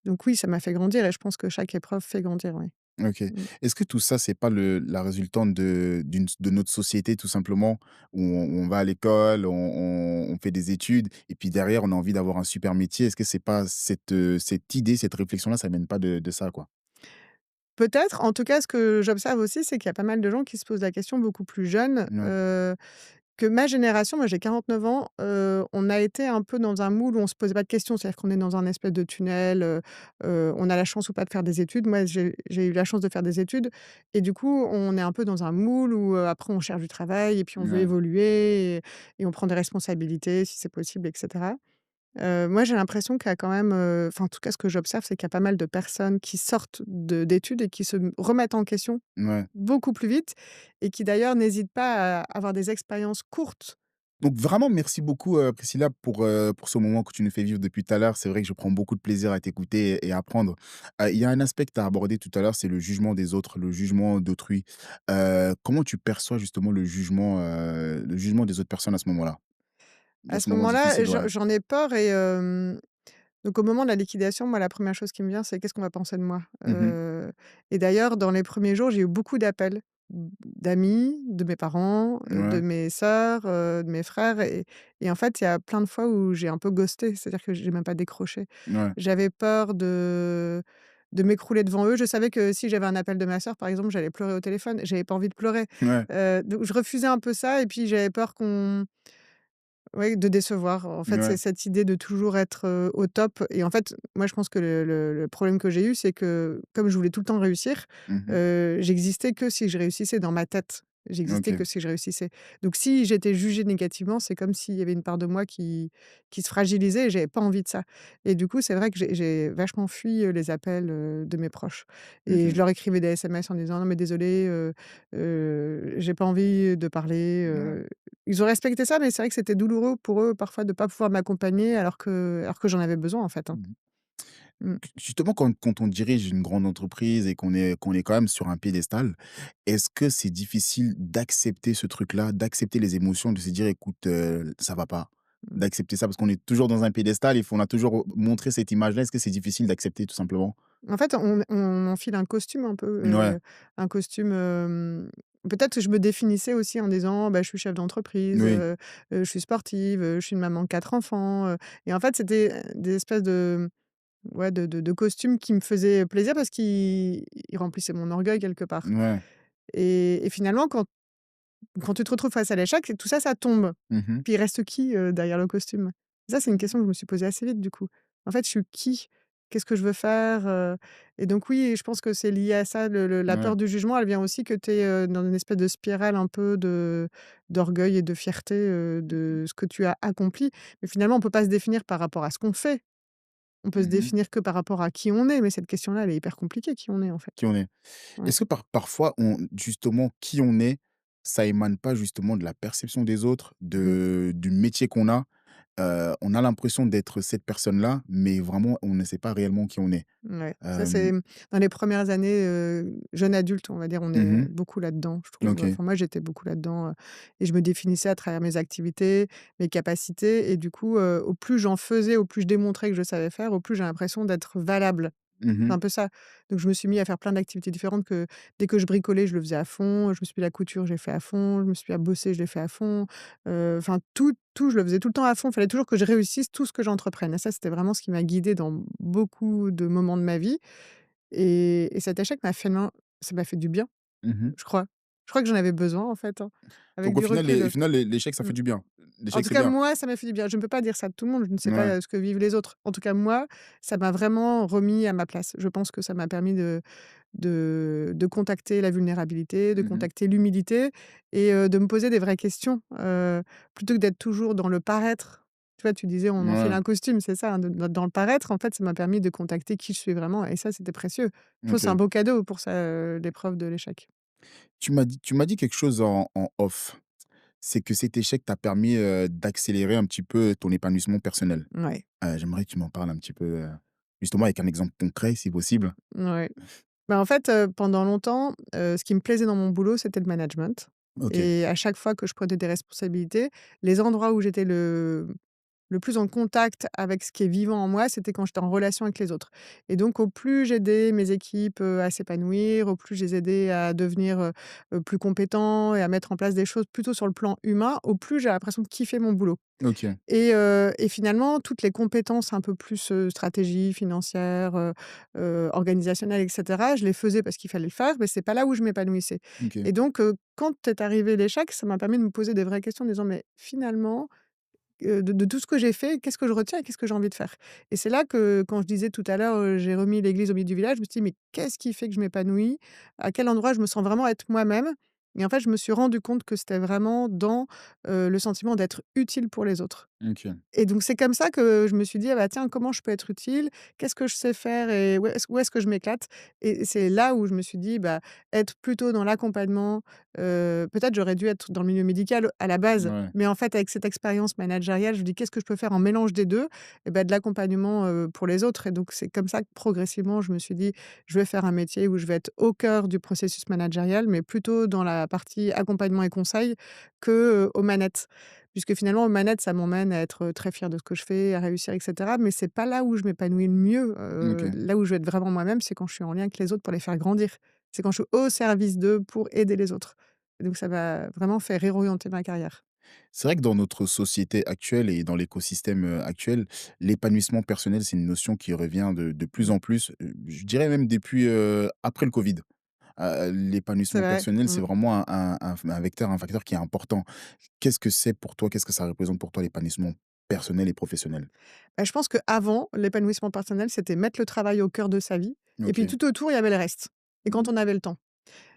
Donc oui, ça m'a fait grandir et je pense que chaque épreuve fait grandir, oui. OK. Mmh. Est-ce que tout ça, c'est pas la résultante de notre société tout simplement, où on va à l'école, on fait des études et puis derrière on a envie d'avoir un super métier? Est-ce que c'est pas cette idée, cette réflexion-là, ça vient pas de ça, quoi? Peut-être, en tout cas, ce que j'observe aussi, c'est qu'il y a pas mal de gens qui se posent la question beaucoup plus jeunes, Ouais, que ma génération, moi j'ai 49 ans, on a été un peu dans un moule où on se posait pas de questions. C'est-à-dire qu'on est dans un espèce de tunnel, on a la chance ou pas de faire des études. Moi, j'ai eu la chance de faire des études et du coup, on est un peu dans un moule où, après on cherche du travail et puis on veut ouais. évoluer et on prend des responsabilités si c'est possible et cetera. Moi, j'ai l'impression qu'il y a quand même, enfin, en tout cas, ce que j'observe, c'est qu'il y a pas mal de personnes qui sortent d'études et qui se remettent en question Ouais. beaucoup plus vite et qui d'ailleurs n'hésitent pas à avoir des expériences courtes. Donc vraiment merci beaucoup, Priscilla pour ce moment que tu nous fais vivre depuis tout à l'heure. C'est vrai que je prends beaucoup de plaisir à t'écouter et à apprendre. Il y a un aspect que tu as abordé tout à l'heure, c'est le jugement des autres, le jugement d'autrui. Comment tu perçois justement le jugement des autres personnes à ce moment-là? Dans À ce ce moment moment-là, difficile, ouais. j'en ai peur et donc au moment de la liquidation, moi, la première chose qui me vient, c'est: «Qu'est-ce qu'on va penser de moi?» Mmh. Et d'ailleurs, dans les premiers jours, j'ai eu beaucoup d'appels d'amis, de mes parents, de Ouais, mes sœurs, de mes frères et en fait, il y a plein de fois où j'ai un peu ghosté, c'est-à-dire que j'ai même pas décroché. ouais, J'avais peur de m'écrouler devant eux. Je savais que si j'avais un appel de ma sœur, par exemple, j'allais pleurer au téléphone. J'avais pas envie de pleurer. ouais. Donc je refusais un peu ça et puis j'avais peur qu'on ouais, de décevoir. En fait, c'est Ouais. cette idée de toujours être, au top et en fait, moi, je pense que le problème que j'ai eu, c'est que comme je voulais tout le temps réussir, Mmh. j'existais que si je réussissais dans ma tête. J'existais OK. que si je réussissais. Donc si j'étais jugée négativement, c'est comme s'il y avait une part de moi qui se fragilisait et j'avais pas envie de ça et du coup, c'est vrai que j'ai vachement fui, les appels, de mes proches et je OK. leur écrivais des SMS en disant: «Non mais désolé, j'ai pas envie de parler», Ouais. ils ont respecté ça, mais c'est vrai que c'était douloureux pour eux parfois de pas pouvoir m'accompagner alors que j'en avais besoin en fait, hein. Mmh. Mmh. Justement, quand on dirige une grande entreprise et qu'on est quand même sur un piédestal, est-ce que c'est difficile d'accepter ce truc-là, d'accepter les émotions, de se dire: «Écoute, ça va pas», Mmh. d'accepter ça? Parce qu'on est toujours dans un piédestal et on a toujours montré cette image-là. Est-ce que c'est difficile d'accepter tout simplement? En fait, on enfile un costume un peu, Ouais, un costume, peut-être que je me définissais aussi en disant: «Bah, je suis chef d'entreprise, oui, je suis sportive, je suis une maman de 4 enfants», et en fait, c'était, des espèces de ouais, de costumes qui me faisaient plaisir parce qu'ils remplissaient mon orgueil quelque part ouais. et finalement quand tu te retrouves face à l'échec, tout ça, ça tombe. Mmh. Puis il reste qui, derrière le costume? Ça, c'est une question que je me suis posée assez vite du coup. En fait, je suis qui? Qu'est-ce que je veux faire? Et donc oui, je pense que c'est lié à ça, la Ouais. peur du jugement, elle vient aussi que tu es, dans une espèce de spirale un peu d'orgueil et de fierté, Mmh. de ce que tu as accompli. Mais finalement, on peut pas se définir par rapport à ce qu'on fait. On peut se Mmh. définir que par rapport à qui on est, mais cette question-là, elle est hyper compliquée, qui on est, en fait. Qui on est. Ouais. Est-ce que parfois justement, qui on est, ça émane pas justement de la perception des autres, Mmh. du métier qu'on a? On a l'impression d'être cette personne-là, mais vraiment, on ne sait pas réellement qui on est. Ouais, ça Hem, c'est, dans les premières années, jeune adulte, on va dire, on est, mmh. beaucoup là-dedans, je trouve. OK. Enfin, moi, j'étais beaucoup là-dedans, et je me définissais à travers mes activités, mes capacités et du coup, au plus j'en faisais, au plus je démontrais que je savais faire, au plus j'ai l'impression d'être valable. C'est Mmh. un peu ça. Donc je me suis mis à faire plein d'activités différentes que dès que je bricolais, je le faisais à fond. Je me suis mis à la couture, j'ai fait à fond. Je me suis mis à bosser, je l'ai fait à fond. Enfin tout, je le faisais tout le temps à fond. Il fallait toujours que je réussisse tout ce que j'entreprenne et ça, c'était vraiment ce qui m'a guidée dans beaucoup de moments de ma vie et cet échec ça m'a fait du bien, Mmh. je crois. Je crois que j'en avais besoin en fait, hein, avec Donc au du final, recul. l'échec, ça Mmh. fait du bien? En L'échec, tout c'est cas, bien? moi, ça m'a fait du bien. Je ne peux pas dire ça de tout le monde, je ne sais Ouais. pas, ce que vivent les autres. En tout cas, moi, ça m'a vraiment remis à ma place. Je pense que ça m'a permis de contacter la vulnérabilité, de Mmh. contacter l'humilité et de me poser des vraies questions, plutôt que d'être toujours dans le paraître. Tu vois, tu disais: «On enfile Ouais, un costume», c'est ça, hein, de dans le paraître, en fait, ça m'a permis de contacter qui je suis vraiment et ça, c'était précieux. Je trouve que c'est un OK. beau cadeau pour ça, l'épreuve de l'échec. Tu m'as dit quelque chose en off. C'est que cet échec t'a permis, d'accélérer un petit peu ton épanouissement personnel. Ouais, J'aimerais que tu m'en parles un petit peu, justement avec un exemple concret si possible? ouais. Bah, en fait, pendant longtemps, ce qui me plaisait dans mon boulot, c'était le management OK, et à chaque fois que je prenais des responsabilités, les endroits où j'étais le plus en contact avec ce qui est vivant en moi, c'était quand j'étais en relation avec les autres et donc au plus j'aidais mes équipes, à s'épanouir, au plus je les aidais à devenir, plus compétents et à mettre en place des choses plutôt sur le plan humain, au plus j'ai l'impression de kiffer mon boulot. OK, Et finalement, toutes les compétences un peu plus, stratégie, financière, organisationnelle et cetera, je les faisais parce qu'il fallait le faire, mais c'est pas là où je m'épanouissais. OK, Et donc, quand est arrivé l'échec, ça m'a permis de me poser des vraies questions en disant: «Mais finalement, de tout ce que j'ai fait, qu'est-ce que je retiens et qu'est-ce que j'ai envie de faire?» Et c'est là que, quand je disais tout à l'heure, j'ai remis l'église au milieu du village, je me suis dit: «Mais qu'est-ce qui fait que je m'épanouis? À quel endroit je me sens vraiment être moi-même?» Et en fait, je me suis rendu compte que c'était vraiment dans, le sentiment d'être utile pour les autres. OK, Et donc c'est comme ça que je me suis dit: «Ah bah tiens, comment je peux être utile? Qu'est-ce que je sais faire et où est-ce que je m'éclate?» Et c'est là où je me suis dit: «Bah, être plutôt dans l'accompagnement», peut-être j'aurais dû être dans le milieu médical à la base, ouais. mais en fait avec cette expérience managériale, je me dis: «Qu'est-ce que je peux faire en mélange des 2?» Et bah, de l'accompagnement, pour les autres et donc c'est comme ça que progressivement je me suis dit: «Je vais faire un métier où je vais être au cœur du processus managérial, mais plutôt dans la partie accompagnement et conseil que, aux manettes». Puisque finalement, aux manettes, ça m'emmène à être, très fière de ce que je fais, à réussir et cetera, mais c'est pas là où je m'épanouis le mieux, OK. là où je vais être vraiment moi-même, c'est quand je suis en lien avec les autres pour les faire grandir. C'est quand je suis au service d'eux pour aider les autres et donc ça m'a vraiment fait réorienter ma carrière. C'est vrai que dans notre société actuelle et dans l'écosystème, actuel, l'épanouissement personnel, c'est une notion qui revient de plus Mmh. en plus, je dirais même depuis, après le covid. C'est L'épanouissement vrai. personnel, Mmh. c'est vraiment un facteur qui est important. Qu'est-ce que c'est pour toi? Qu'est-ce que ça représente pour toi l'épanouissement personnel et professionnel? Bah, je pense qu'avant, l'épanouissement personnel, c'était mettre le travail au cœur de sa vie et puis OK. tout autour, il y avait le reste et quand Mmh. on avait le temps.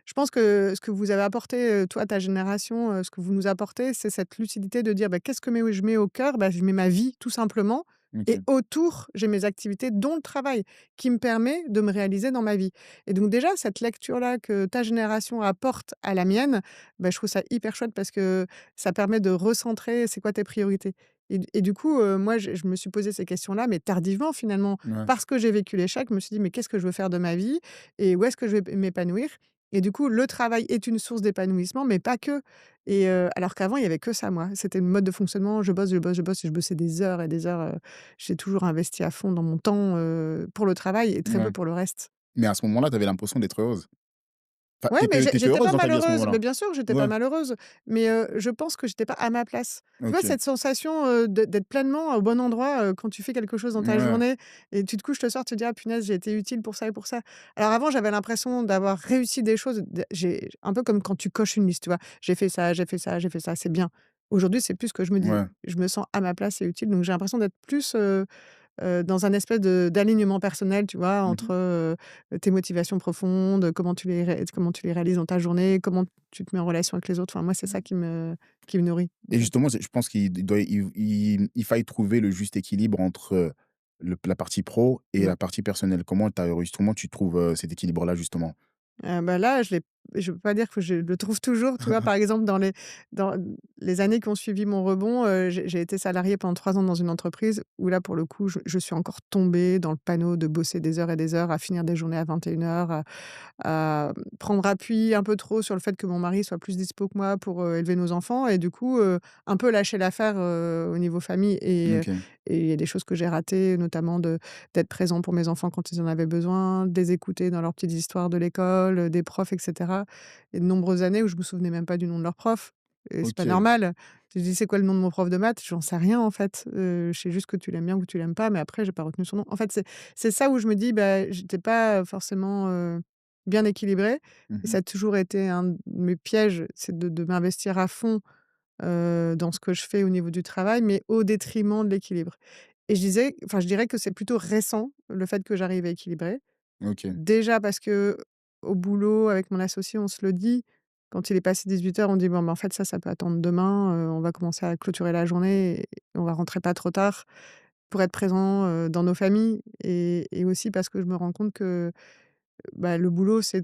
Je pense que ce que vous avez apporté, toi, ta génération, ce que vous nous apportez, c'est cette lucidité de dire: «Bah, qu'est-ce que je mets au cœur?» Bah, je mets ma vie tout simplement et OK. autour, j'ai mes activités dont le travail qui me permet de me réaliser dans ma vie et donc déjà cette lecture-là que ta génération apporte à la mienne, bah, je trouve ça hyper chouette parce que ça permet de recentrer c'est quoi tes priorités et du coup, moi, je me suis posé ces questions-là, mais tardivement finalement. Ouais. Parce que j'ai vécu l'échec, je me suis dit: «Mais qu'est-ce que je veux faire de ma vie et où est-ce que je vais m'épanouir?» Et du coup, le travail est une source d'épanouissement, mais pas que. Et alors qu'avant, il y avait que ça, moi. C'était le mode de fonctionnement, je bosse, je bosse, je bosse et je bossais des heures et des heures, j'ai toujours investi à fond dans mon temps, pour le travail et très peu Ouais. pour le reste. Mais à ce moment-là, tu avais l'impression d'être heureuse? Enfin, Ouais, tu mais étais j'étais heureuse pas dans ta vie à ce malheureuse. moment-là? Mais bien sûr que j'étais pas Ouais. malheureuse, mais je pense que j'étais pas à ma place. Tu vois, OK. cette sensation, d'être pleinement au bon endroit, quand tu fais quelque chose dans ta Ouais. journée et tu te couches le soir, tu te dis: «Ah punaise, j'ai été utile pour ça et pour ça». Alors avant, j'avais l'impression d'avoir réussi des choses, j'ai un peu comme quand tu coches une liste, tu vois? J'ai fait ça, j'ai fait ça, j'ai fait ça, c'est bien. Aujourd'hui, c'est plus ce que je me dis. Ouais. Je me sens à ma place et utile, donc j'ai l'impression d'être plus, dans un espèce d'alignement personnel, tu vois? Mmh. Entre, tes motivations profondes, comment tu les réalises dans ta journée, comment tu te mets en relation avec les autres. Enfin, moi, c'est ça qui me nourrit, en Et fait. justement, je pense qu'il faille trouver le juste équilibre entre, la partie pro et Mmh. la partie personnelle. Comment tu trouves, cet équilibre-là, justement? Bah, là, je l'ai je veux pas dire que je le trouve toujours, tu vois? Par exemple, dans les années qui ont suivi mon rebond, j'ai été salariée pendant 3 ans dans une entreprise où là, pour le coup, je suis encore tombée dans le panneau de bosser des heures et des heures, à finir des journées à 21:00, à prendre appui un peu trop sur le fait que mon mari soit plus dispo que moi pour, élever nos enfants et du coup, un peu lâcher l'affaire, au niveau famille OK. et il y a des choses que j'ai ratées, notamment d'être présent pour mes enfants quand ils en avaient besoin, de les écouter dans leurs petites histoires de l'école, des profs et cetera et de nombreuses années où je me souvenais même pas du nom de leur prof et c'est pas OK. normal. Tu dis: «C'est quoi le nom de mon prof de maths?» J'en sais rien en fait, je sais juste que tu l'aimes bien ou que tu l'aimes pas, mais après j'ai pas retenu son nom. En fait, c'est ça où je me dis: «Bah, j'étais pas forcément, bien équilibrée» et Mmh. ça a toujours été un de mes pièges, c'est de m'investir à fond, dans ce que je fais au niveau du travail, mais au détriment de l'équilibre et je dirais que c'est plutôt récent, le fait que j'arrive à équilibrer. OK. Déjà parce que au boulot, avec mon associé, on se le dit, quand il est passé 18:00, on dit: «Bon, bah, en fait, ça peut attendre demain, on va commencer à clôturer la journée et on va rentrer pas trop tard pour être présent, dans nos familles» et aussi parce que je me rends compte que, bah, le boulot, c'est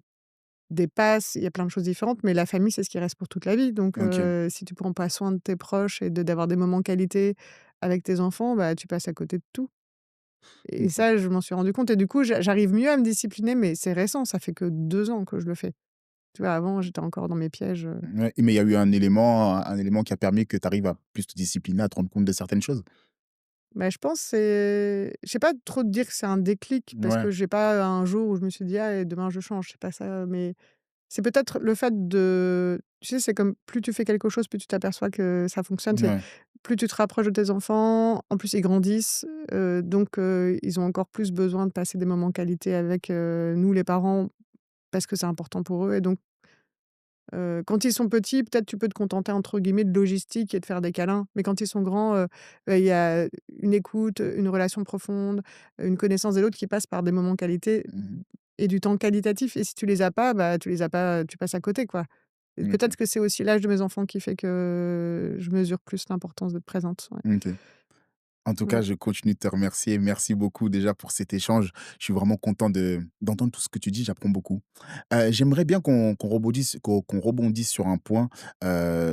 dépasse, il y a plein de choses différentes, mais la famille, c'est ce qui reste pour toute la vie. Donc, OK. si tu prends pas soin de tes proches et d'avoir des moments qualité avec tes enfants, bah, tu passes à côté de tout. Et OK. ça, je m'en suis rendu compte et du coup, j'arrive mieux à me discipliner, mais c'est récent, ça fait que 2 ans que je le fais. Tu vois, avant, j'étais encore dans mes pièges, Ouais, mais il y a eu un élément qui a permis que tu arrives à plus te discipliner, à te rendre compte de certaines choses? bah, je pense je sais pas trop te dire que c'est un déclic parce Ouais, que j'ai pas un jour où je me suis dit: «Ah et demain je change», c'est pas ça, mais c'est peut-être le fait de tu sais, c'est comme plus tu fais quelque chose, plus tu t'aperçois que ça fonctionne. C'est ouais. plus tu te rapproches de tes enfants, en plus ils grandissent, donc ils ont encore plus besoin de passer des moments qualité avec, nous les parents, parce que c'est important pour eux et donc quand ils sont petits, peut-être tu peux te contenter entre guillemets «de logistique» et de faire des câlins, mais quand ils sont grands, il y a une écoute, une relation profonde, une connaissance de l'autre qui passe par des moments qualité Mmh. et du temps qualitatif et si tu les as pas, bah, tu les as pas, tu passes à côté, quoi et OK. peut-être que c'est aussi l'âge de mes enfants qui fait que je mesure plus l'importance d'être présente, ouais. OK. En tout cas, Ouais. je continue de te remercier. Merci beaucoup déjà pour cet échange. Je suis vraiment content d'entendre tout ce que tu dis, j'apprends beaucoup. J'aimerais bien qu'on rebondisse sur un point,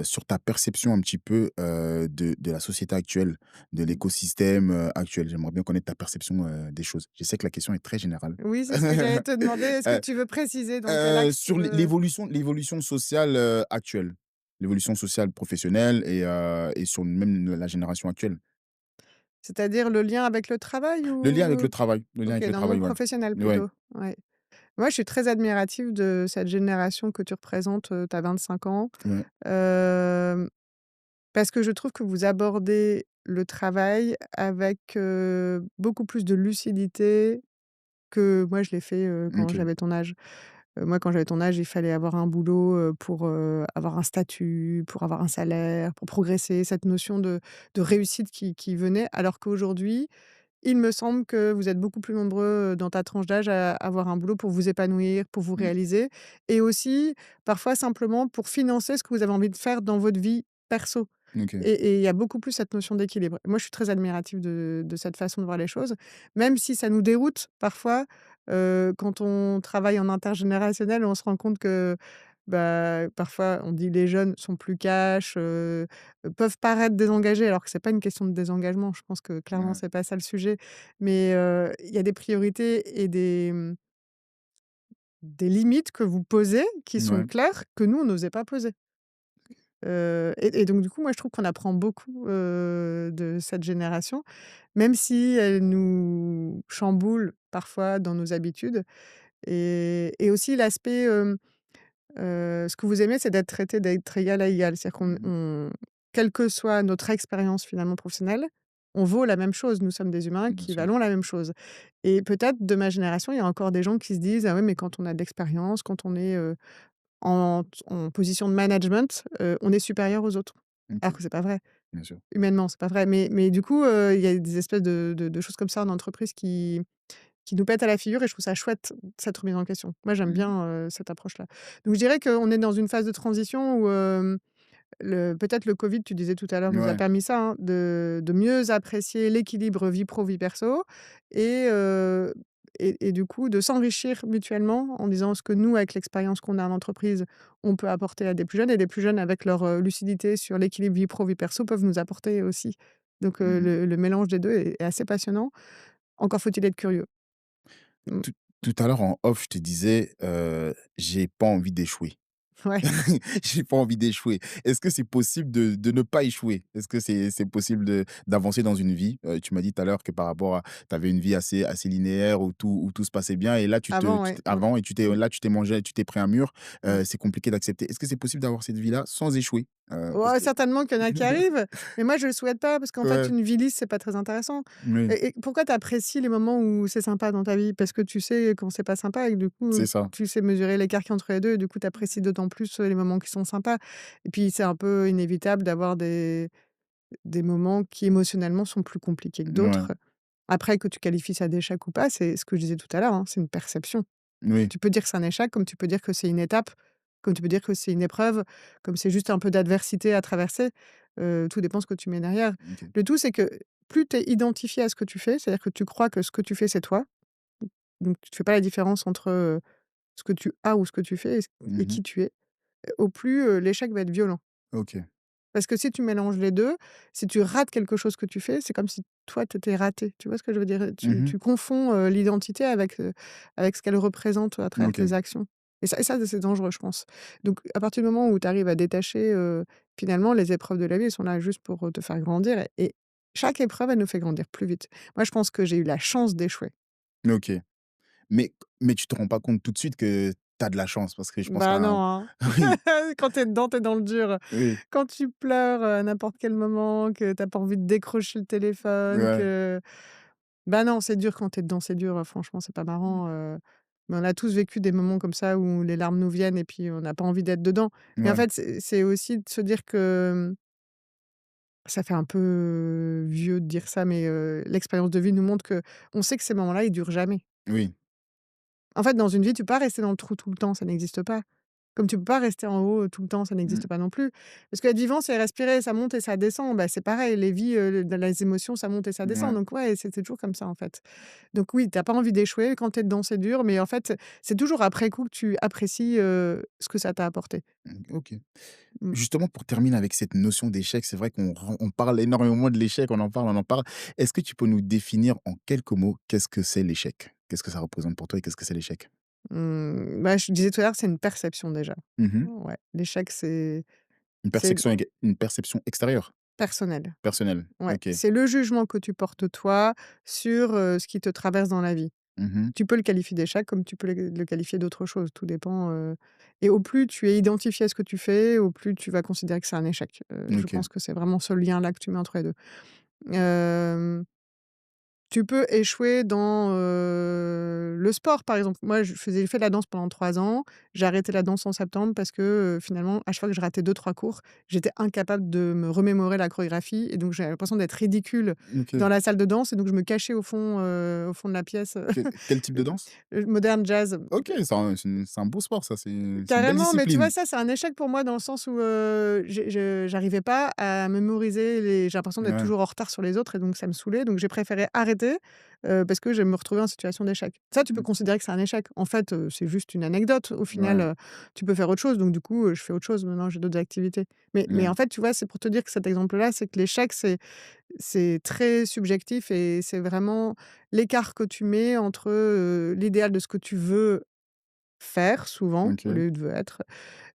sur ta perception un petit peu, de la société actuelle, de l'écosystème, actuel. J'aimerais bien connaître ta perception, des choses. Je sais que la question est très générale. Oui, c'est ce que j'allais te demander. Est-ce que Heu tu veux préciser dans quel axe, sur l'évolution sociale, actuelle. L'évolution sociale professionnelle et sur même la génération actuelle. c'est-à-dire le lien avec le travail Le lien avec le ou? travail, le lien OK, avec le dans le travail, monde ouais. professionnel Ouais. plutôt? Ouais. Moi, je suis très admirative de cette génération que tu représentes, tu as 25 ans, Ouais. hem, parce que je trouve que vous abordez le travail avec, beaucoup plus de lucidité que moi je l'ai fait, quand OK. j'avais ton âge. Moi, quand j'avais ton âge, il fallait avoir un boulot, pour, avoir un statut, pour avoir un salaire, pour progresser, cette notion de réussite qui venait. Alors qu'aujourd'hui, il me semble que vous êtes beaucoup plus nombreux, dans ta tranche d'âge à avoir un boulot pour vous épanouir, pour vous Mmh. réaliser et aussi parfois simplement pour financer ce que vous avez envie de faire dans votre vie perso OK. et il y a beaucoup plus cette notion d'équilibre. Moi, je suis très admirative de cette façon de voir les choses, même si ça nous déroute parfois, quand on travaille en intergénérationnel, on se rend compte que, bah, parfois on dit les jeunes sont plus cash, peuvent paraître désengagés alors que c'est pas une question de désengagement. Je pense que clairement Ouais. c'est pas ça le sujet, mais il y a des priorités et des limites que vous posez qui sont Ouais. claires, que nous on n'osait pas poser. Et donc du coup, moi, je trouve qu'on apprend beaucoup, de cette génération, même si elle nous chamboule parfois dans nos habitudes et aussi l'aspect, ce que vous aimez, c'est d'être traité d'être égal à égal. C'est-à-dire qu'on Mmh. on quelle que soit notre expérience finalement professionnelle, on vaut la même chose. Nous sommes des humains Bien qui sûr. valons la même chose et peut-être de ma génération, il y a encore des gens qui se disent: «Ah ouais, mais quand on a de l'expérience, quand on est, en position de management, on est supérieur aux autres. OK. Alors que c'est pas vrai. Bien sûr. Humainement, c'est pas vrai. Mais du coup, il y a des espèces de choses comme ça en entreprise qui nous pètent à la figure et je trouve ça chouette, cette remise en question. Moi, j'aime Mmh. bien, cette approche-là. Donc je dirais qu'on est dans une phase de transition où, peut-être le covid, tu disais tout à l'heure, nous a Ouais. permis ça, hein, de mieux apprécier l'équilibre vie pro, vie perso et et du coup, de s'enrichir mutuellement en disant ce que nous, avec l'expérience qu'on a en entreprise, on peut apporter à des plus jeunes et des plus jeunes avec leur, lucidité sur l'équilibre vie pro, vie perso peuvent nous apporter aussi. Donc Mmh. le mélange des 2 est assez passionnant. Encore faut-il être curieux. Mmh. Tout tout à l'heure en off, je te disais, j'ai pas envie d'échouer. Ouais. J'ai pas envie d'échouer. Est-ce que c'est possible de ne pas échouer? Est-ce que c'est possible d'avancer dans une vie? Tu m'as dit tout à l'heure que par rapport à tu avais une vie assez linéaire où tout se passait bien et là Avant, tu ouais. t'es avant et Mmh. tu t'es mangé tu t'es pris un mur, Mmh. c'est compliqué d'accepter. Est-ce que c'est possible d'avoir cette vie-là sans échouer? Parce Ouais, que certainement qu'il y en a qui arrivent, mais moi je le souhaite pas parce qu'en fait ouais, une vie lisse, c'est pas très intéressant oui, et pourquoi tu apprécies les moments où c'est sympa dans ta vie? Parce que tu sais quand c'est pas sympa et que du coup, c'est ça. tu sais mesurer l'écart qu'il y a entre les 2 et du coup tu apprécies d'autant plus, les moments qui sont sympas et puis c'est un peu inévitable d'avoir des moments qui émotionnellement sont plus compliqués que Ouais, d'autres. Après que tu qualifies ça d'échec ou pas, c'est ce que je disais tout à l'heure, hein, c'est une perception. oui, Tu peux dire que c'est un échec, comme tu peux dire que c'est une étape, comme tu peux dire que c'est une épreuve, comme c'est juste un peu d'adversité à traverser, tout dépend ce que tu mets derrière. OK. Le tout, c'est que plus tu es identifié à ce que tu fais, c'est-à-dire que tu crois que ce que tu fais, c'est toi, donc tu ne fais pas la différence entre, ce que tu as ou ce que tu fais et Mmh. qui tu es, au plus, l'échec va être violent. OK. Parce que si tu mélanges les 2, si tu rates quelque chose que tu fais, c'est comme si toi, tu étais raté. Tu vois ce que je veux dire? Mmh. Tu confonds, l'identité avec ce qu'elle représente à travers OK. tes actions et ça, c'est dangereux, je pense. Donc à partir du moment où tu arrives à détacher, finalement, les épreuves de la vie, elles sont là juste pour, te faire grandir et chaque épreuve, elle nous fait grandir plus vite. Moi, je pense que j'ai eu la chance d'échouer. OK. Mais tu te rends pas compte tout de suite que tu as de la chance parce que je pense Bah qu'un non, hein. oui, Quand tu es dans le dur. oui, Quand tu pleures, à n'importe quel moment, que tu as pas envie de décrocher le téléphone, ouais, que bah non, c'est dur quand tu es dedans, c'est dur, franchement, c'est pas marrant, mais on a tous vécu des moments comme ça où les larmes nous viennent et puis on n'a pas envie d'être dedans. Mais en ouais, fait, c'est aussi de se dire que, ça fait un peu vieux de dire ça, mais l'expérience de vie nous montre que on sait que ces moments-là, ils durent jamais. oui, En fait, dans une vie, tu peux pas rester dans le trou tout le temps, ça n'existe pas. Comme tu peux pas rester en haut, tout le temps, ça mmh, n'existe pas non plus. Parce qu'être vivant, c'est respirer, ça monte et ça descend. Bah, c'est pareil, les vies, les émotions, ça monte et ça descend. ouais, Donc ouais, c'est toujours comme ça, en fait. Donc oui, tu as pas envie d'échouer, quand tu es dedans, c'est dur, mais en fait, c'est toujours après coup que tu apprécies, ce que ça t'a apporté. OK. Mmh. Justement, pour terminer avec cette notion d'échec, c'est vrai on parle énormément de l'échec, on en parle. Est-ce que tu peux nous définir en quelques mots, qu'est-ce que c'est l'échec? Qu'est-ce que ça représente pour toi et qu'est-ce que c'est l'échec? Bah, je disais tout à l'heure, c'est une perception déjà. Mmh. Ouais, l'échec, Une c'est perception une perception extérieure, personnel. personnelle? Ouais, OK. c'est le jugement que tu portes toi sur, ce qui te traverse dans la vie. Mmh. Tu peux le qualifier d'échec comme tu peux le qualifier d'autre chose, tout dépend, et au plus tu es identifié à ce que tu fais, au plus tu vas considérer que c'est un échec. Je OK. pense que c'est vraiment ce lien-là que tu mets entre les 2. Hem Tu peux échouer dans, le sport, par exemple. Moi, j'ai fait de la danse pendant 3 ans. J'ai arrêté la danse en septembre parce que, finalement, à chaque fois que je ratais 2-3 cours, j'étais incapable de me remémorer la chorégraphie et donc j'avais l'impression d'être ridicule OK. dans la salle de danse et donc je me cachais au fond de la pièce, Quel type de danse? moderne jazz. OK, c'est un beau sport ça, c'est une belle Carrément, mais tu vois, discipline. ça, c'est un échec pour moi dans le sens où, j'arrivais pas à mémoriser j'ai l'impression d'être Ouais, toujours en retard sur les autres et donc ça me saoulait, donc j'ai préféré arrêter, parce que je me retrouvais en situation d'échec. Ça, tu peux mmh, considérer que c'est un échec. En fait, c'est juste une anecdote. Au final, ouais, tu peux faire autre chose, donc du coup, je fais autre chose maintenant, j'ai d'autres activités. Mais ouais, en fait, tu vois, c'est pour te dire que cet exemple-là, c'est que l'échec, c'est très subjectif et c'est vraiment l'écart que tu mets entre, l'idéal de ce que tu veux faire souvent, au OK, lieu de être,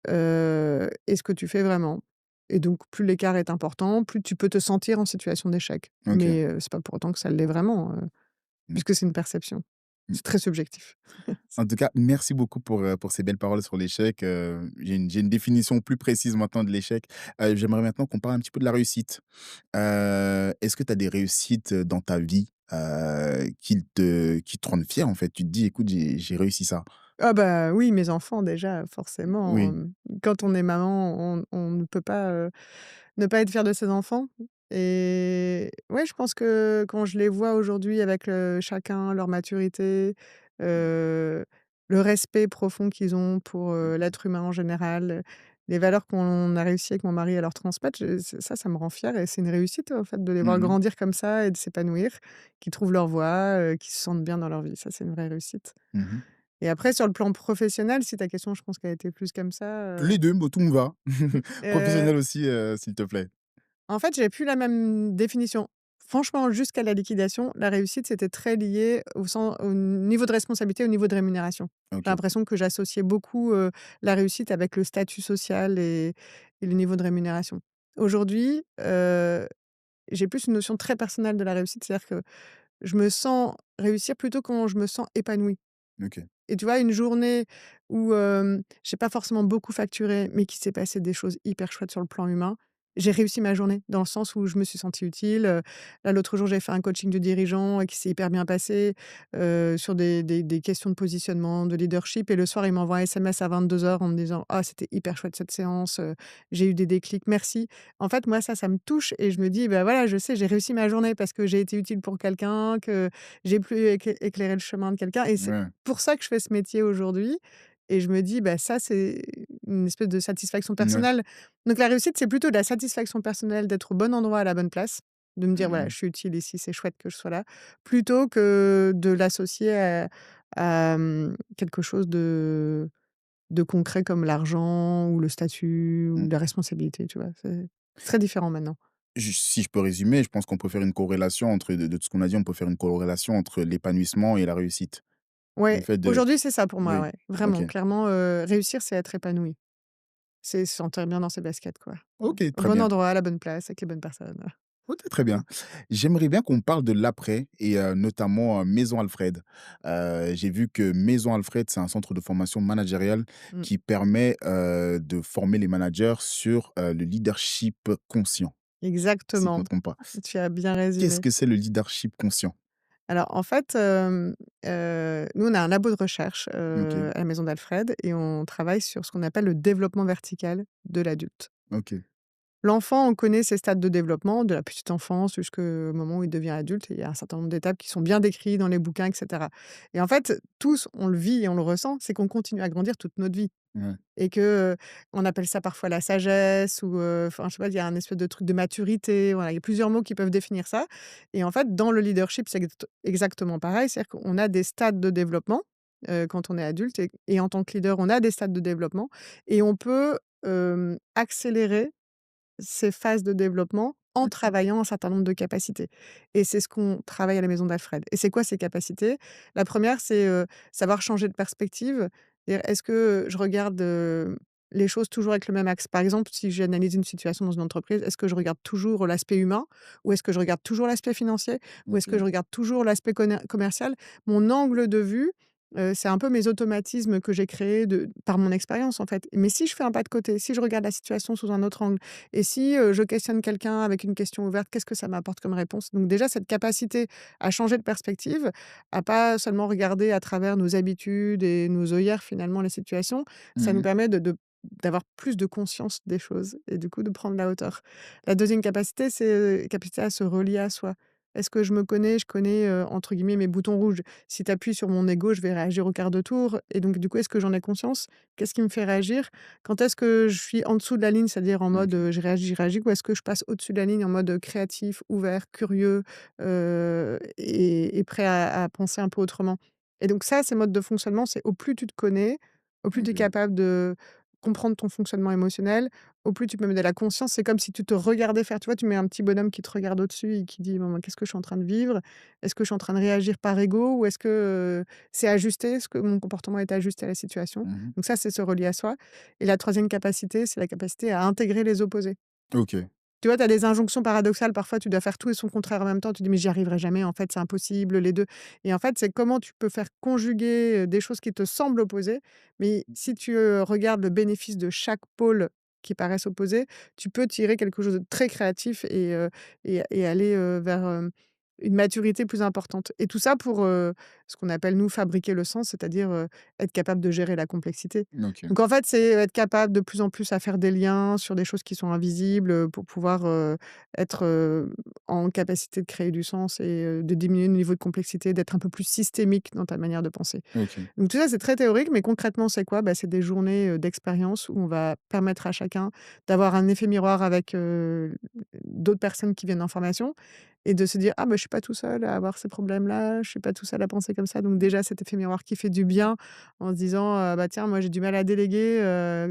et ce que tu fais vraiment et donc plus l'écart est important, plus tu peux te sentir en situation d'échec. OK. Mais, c'est pas pour autant que ça l'est vraiment, Mmh, puisque c'est une perception. mmh. C'est très subjectif. En tout cas, merci beaucoup pour ces belles paroles sur l'échec, j'ai une définition plus précise maintenant de l'échec. J'aimerais maintenant qu'on parle un petit peu de la réussite. Est-ce que tu as des réussites, dans ta vie, qui te rendent fier, en fait? Tu te dis: «Écoute, j'ai réussi ça». Ah bah, oui, mes enfants déjà, forcément, Oui, quand on est maman, on ne peut pas, ne pas être fier de ses enfants et ouais, je pense que quand je les vois aujourd'hui avec, chacun leur maturité, heu, le respect profond qu'ils ont pour, l'être humain en général, les valeurs qu'on a réussi avec mon mari à leur transmettre, je ça me rend fière et c'est une réussite, en fait, de les voir Mmh. grandir comme ça et de s'épanouir, qu'ils trouvent leur voie, qu'ils se sentent bien dans leur vie. Ça, c'est une vraie réussite. Mmh. Et après sur le plan professionnel, si ta question, je pense qu'elle était plus comme ça, Les 2, moi tout me va. heu Professionnel aussi, s'il te plaît. en fait, j'avais plus la même définition. Franchement, jusqu'à la liquidation, la réussite, c'était très lié au niveau de responsabilité, au niveau de rémunération. J'ai OK. l'impression que j'associais beaucoup, la réussite avec le statut social et le niveau de rémunération. Aujourd'hui, j'ai plus une notion très personnelle de la réussite, c'est-à-dire que je me sens réussir plutôt quand je me sens épanouie. OK. Et tu vois, une journée où, j'ai pas forcément beaucoup facturé, mais qu'il s'est passé des choses hyper chouettes sur le plan humain, j'ai réussi ma journée dans le sens où je me suis sentie utile, là, l'autre jour, j'ai fait un coaching de dirigeant, qui s'est hyper bien passé, sur des questions de positionnement, de leadership et le soir, il m'envoie un SMS à 22 heures en me disant: «Ah, c'était hyper chouette cette séance, j'ai eu des déclics, merci». En fait, moi, ça me touche et je me dis: «Bah, voilà, je sais, j'ai réussi ma journée parce que j'ai été utile pour quelqu'un, que j'ai pu éclairer le chemin de quelqu'un» et c'est Ouais. pour ça que je fais ce métier aujourd'hui et je me dis: «Bah, ça, c'est une espèce de satisfaction Ouais. personnelle». Donc la réussite, c'est plutôt de la satisfaction personnelle d'être au bon endroit à la bonne place, de me dire: Mmh «Voilà, mh. je suis utile ici, c'est chouette que je sois là», plutôt que de l'associer à quelque chose de concret comme l'argent ou le statut ou Mmh. la responsabilité, tu vois? C'est très différent maintenant. Si je peux résumer, je pense qu'on peut faire une corrélation entre de tout ce qu'on a dit, on peut faire une corrélation entre l'épanouissement et la réussite. Le Ouais, fait de aujourd'hui, c'est ça pour moi, Oui, ouais, OK. vraiment, clairement, réussir, c'est être épanoui. C'est se sentir bien dans ses baskets, quoi. OK, Au très bon bien. endroit, à la bonne place, avec les bonnes personnes. OK, très bien. J'aimerais bien qu'on parle de l'après et notamment, Maison Alfred. J'ai vu que Maison Alfred, c'est un centre de formation managériale Mmh. qui permet, de former les managers sur, le leadership conscient, si je ne Exactement, me trompe pas. tu as bien Qu'est-ce résumé. que c'est le leadership conscient? Alors en fait, nous on a un labo de recherche, OK, à la maison d'Alfred et on travaille sur ce qu'on appelle le développement vertical de l'adulte. OK. L'enfant, on connaît ses stades de développement, de la petite enfance jusqu'au moment où il devient adulte et il y a un certain nombre d'étapes qui sont bien décrites dans les bouquins et cetera et en fait, tous, on le vit et on le ressent, c'est qu'on continue à grandir toute notre vie. Ouais. Et que, on appelle ça parfois la sagesse ou, enfin, je sais pas, il y a un espèce de truc de maturité, voilà, il y a plusieurs mots qui peuvent définir ça et en fait, dans le leadership, c'est exactement pareil. C'est-à-dire qu'on a des stades de développement, quand on est adulte et en tant que leader, on a des stades de développement et on peut, accélérer ces phases de développement en OK. travaillant un certain nombre de capacités et c'est ce qu'on travaille à la maison d'Alfred et c'est quoi ces capacités? La première, c'est, savoir changer de perspective. C'est-à-dire, est-ce que je regarde, les choses toujours avec le même axe? Par exemple, si j'analyse une situation dans une entreprise, est-ce que je regarde toujours l'aspect humain ou est-ce que je regarde toujours l'aspect financier ou est-ce que je OK. regarde toujours l'aspect commercial? Mon angle de vue, c'est un peu mes automatismes que j'ai créés par mon expérience, en fait. Mais si je fais un pas de côté, si je regarde la situation sous un autre angle, et si, je questionne quelqu'un avec une question ouverte, qu'est-ce que ça m'apporte comme réponse? Donc déjà cette capacité à changer de perspective, à pas seulement regarder à travers nos habitudes et nos œillères finalement les situations, ça nous Mmh. permet d'avoir plus de conscience des choses et du coup de prendre la hauteur. La deuxième capacité, c'est, capacité à se relier à soi. Est-ce que je me connais? Je connais, entre guillemets «mes boutons rouges». Si tu appuies sur mon ego, je vais réagir au quart de tour et donc du coup, est-ce que j'en ai conscience? Qu'est-ce qui me fait réagir? Quand est-ce que je suis en dessous de la ligne, c'est-à-dire en mode, OK. je réagis ou est-ce que je passe au-dessus de la ligne en mode, créatif, ouvert, curieux, et prêt à penser un peu autrement? Et donc ça, ces modes de fonctionnement, c'est au plus tu te connais, au plus tu es OK. capable de comprendre ton fonctionnement émotionnel, au plus tu peux mettre de la conscience. C'est comme si tu te regardais faire, tu vois? Tu mets un petit bonhomme qui te regarde au-dessus et qui dit: «Bon, ben, qu'est-ce que je suis en train de vivre? Est-ce que je suis en train de réagir par ego ou est-ce que, c'est ajusté? Est-ce que mon comportement est ajusté à la situation?» Mmh. Donc ça, c'est se relier à soi et la troisième capacité, c'est la capacité à intégrer les opposés. OK. Tu vois, tu as des injonctions paradoxales, parfois tu dois faire tout et son contraire en même temps. Tu dis: «Mais j'y arriverai jamais, en fait, c'est impossible, les 2. Et en fait, c'est comment tu peux faire conjuguer, des choses qui te semblent opposées, mais si tu, regardes le bénéfice de chaque pôle qui paraissent opposés, tu peux tirer quelque chose de très créatif et aller, vers, une maturité plus importante et tout ça pour, ce qu'on appelle nous fabriquer le sens, c'est-à-dire, être capable de gérer la complexité. OK. Donc en fait, c'est être capable de plus en plus à faire des liens sur des choses qui sont invisibles, pour pouvoir, être, en capacité de créer du sens et de diminuer le niveau de complexité, d'être un peu plus systémique dans ta manière de penser. OK. Donc tout ça, c'est très théorique, mais concrètement, c'est quoi? Bah, c'est des journées, d'expérience où on va permettre à chacun d'avoir un effet miroir avec, d'autres personnes qui viennent en formation et de se dire: «Ah, bah, je suis pas tout seul à avoir ces problèmes-là, je suis pas tout seul à penser comme ça». Donc déjà, cet effet miroir qui fait du bien en se disant, «Bah, tiens, moi, j'ai du mal à déléguer,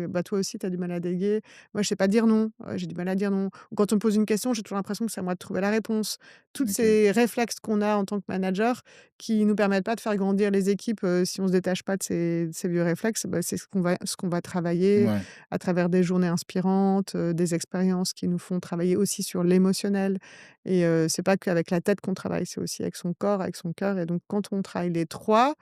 bah, toi aussi, tu as du mal à déléguer. Moi, je sais pas dire non, j'ai du mal à dire non». Ou quand on me pose une question, j'ai toujours l'impression que c'est à moi de trouver la réponse. Toutes OK. ces réflexes qu'on a en tant que manager qui nous permettent pas de faire grandir les équipes, si on se détache pas de ces vieux réflexes, bah, c'est ce qu'on va travailler Ouais. à travers des journées inspirantes, des expériences qui nous font travailler aussi sur l'émotionnel et c'est pas qu'avec la tête qu'on travaille, c'est aussi avec son corps, avec son cœur et donc quand on travaille les 3,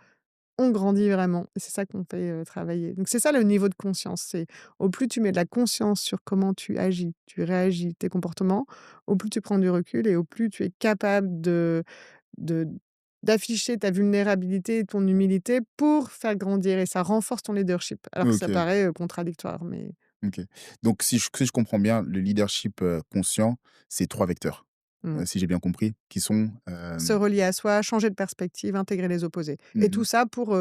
on grandit vraiment et c'est ça qu'on fait, travailler. Donc c'est ça le niveau de conscience, c'est au plus tu mets de la conscience sur comment tu agis, tu réagis, tes comportements, au plus tu prends du recul et au plus tu es capable de d'afficher ta vulnérabilité et ton humilité pour faire grandir et ça renforce ton leadership. Alors que ça OK. paraît, contradictoire, mais OK. Donc si je comprends bien, le leadership, conscient, c'est 3 vecteurs, mmh. si j'ai bien compris, qui sont, Se relier à soi, changer de perspective, intégrer les opposés et mmh tout ça pour,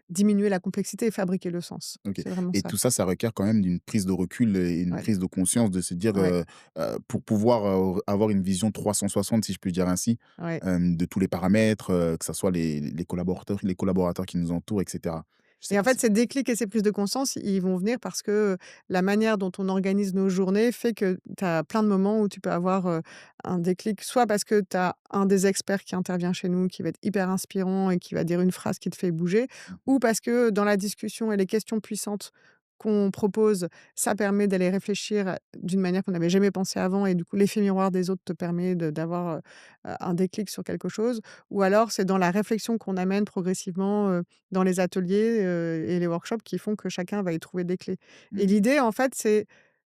diminuer la complexité et fabriquer le sens. OK, C'est vraiment et ça. tout ça, ça requiert quand même d'une prise de recul et une Ouais, prise de conscience de se dire, ouais, pour pouvoir, avoir une vision 360, si je puis dire ainsi, ouais. de tous les paramètres, que ça soit les collaborateurs qui nous entourent et cetera. Je sais Et en pas fait, si ces déclics et ces prises de conscience, ils vont venir parce que, la manière dont on organise nos journées fait que tu as plein de moments où tu peux avoir, un déclic. Soit parce que tu as un des experts qui intervient chez nous, qui va être hyper inspirant et qui va dire une phrase qui te fait bouger, ou parce que dans la discussion et les questions puissantes qu'on propose, ça permet d'aller réfléchir d'une manière qu'on n'avait jamais pensé avant et du coup l'effet miroir des autres te permet d'avoir, un déclic sur quelque chose. Ou alors c'est dans la réflexion qu'on amène progressivement, dans les ateliers, et les workshops qui font que chacun va y trouver des clés. Et mmh, l'idée, en fait, c'est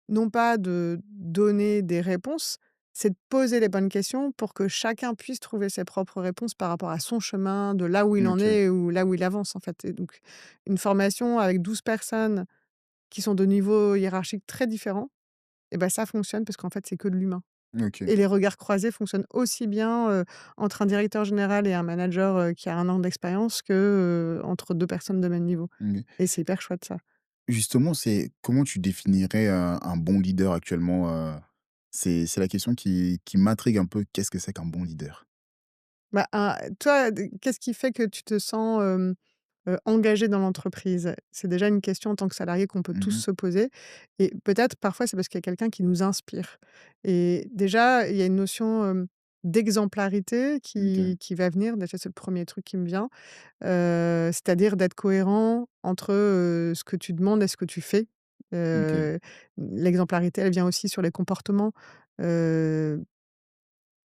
non pas de donner des réponses, c'est de poser les bonnes questions pour que chacun puisse trouver ses propres réponses par rapport à son chemin, de là où il en OK, est ou là où il avance, en fait. Et donc une formation avec 12 personnes qui sont de niveaux hiérarchiques très différents et ben ça fonctionne parce qu'en fait, c'est que de l'humain. OK. Et les regards croisés fonctionnent aussi bien, entre un directeur général et un manager, qui a 1 an d'expérience que, entre 2 personnes de même niveau Mmh. et c'est hyper chouette ça. Justement, c'est comment tu définirais un bon leader actuellement, C'est la question qui m'intrigue un peu. Qu'est-ce que c'est qu'un bon leader? Bah, toi, qu'est-ce qui fait que tu te sens, engagé dans l'entreprise? C'est déjà une question en tant que salarié qu'on peut tous Mmh. se poser et peut-être parfois c'est parce qu'il y a quelqu'un qui nous inspire et déjà il y a une notion, d'exemplarité OK, qui va venir. Déjà c'est le premier truc qui me vient. C'est-à-dire d'être cohérent entre, ce que tu demandes et ce que tu fais. OK. L'exemplarité, elle vient aussi sur les comportements. Heu,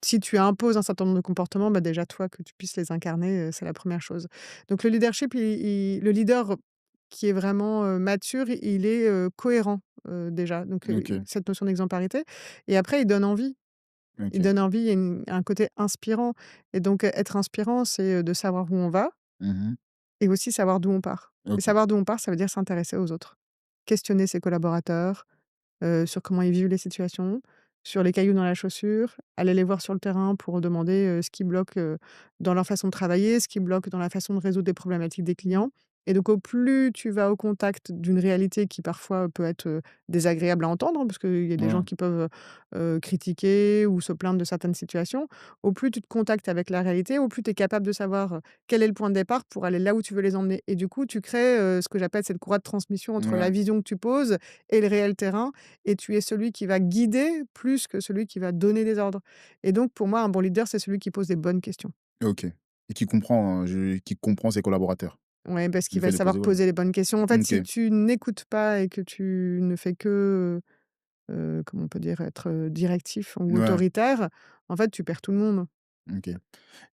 Si tu imposes un certain nombre de comportements, bah, déjà toi que tu puisses les incarner, c'est la première chose. Donc le leadership, le leader qui est vraiment, mature, il est, cohérent, déjà. Donc, OK, cette notion d'exemplarité et après il donne envie. Il OK. donne envie, il y a un côté inspirant et donc, être inspirant, c'est, de savoir où on va Mmh. et aussi savoir d'où on part et OK. savoir d'où on part, ça veut dire s'intéresser aux autres. Questionner ses collaborateurs, sur comment ils vivent les situations, sur les cailloux dans la chaussure, aller les voir sur le terrain pour demander, ce qui bloque, dans leur façon de travailler, ce qui bloque dans la façon de résoudre des problématiques des clients et donc au plus tu vas au contact d'une réalité qui parfois peut être, désagréable à entendre, hein, parce qu'il y a des gens Ouais. qui peuvent, critiquer ou se plaindre de certaines situations. Au plus tu te contactes avec la réalité, au plus tu es capable de savoir, quel est le point de départ pour aller là où tu veux les emmener et du coup tu crées, ce que j'appelle cette courroie de transmission entre la Ouais. vision que tu poses et le réel terrain et tu es celui qui va guider plus que celui qui va donner des ordres et donc pour moi, un bon leader, c'est celui qui pose des bonnes questions. OK, et qui comprend ses collaborateurs? Ouais, parce qu'il Le va fait de savoir poser, voilà. poser les bonnes questions. En fait, OK. si tu n'écoutes pas et que tu ne fais que, comment on peut dire? Être, directif ou Ouais, autoritaire, en fait, tu perds tout le monde. OK.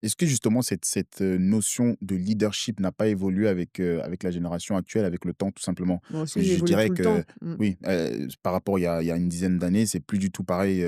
Est-ce que justement cette notion de leadership n'a pas évolué avec la génération actuelle, avec le temps, tout simplement? Moi Parce que aussi, il je évolue dirais tout le temps. que Mmh. oui, par rapport il y a une dizaine d'années, c'est plus du tout pareil,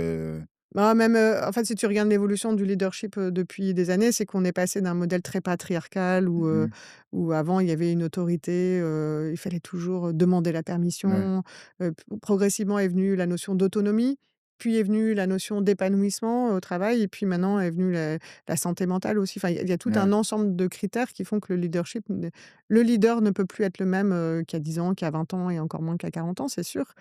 Bah, même, en fait, si tu regardes l'évolution du leadership, depuis des années, c'est qu'on est passé d'un modèle très patriarcal Mmh. où avant il y avait une autorité, il fallait toujours demander la Ouais, permission, p progressivement est venue la notion d'autonomie, puis est venue la notion d'épanouissement au travail et puis maintenant est venue la santé mentale aussi. Enfin, il y a tout ouais. un ensemble de critères qui font que le leader ne peut plus être le même, qu'il y a 10 ans, qu'il y a 20 ans et encore moins qu'il y a 40 ans, c'est sûr.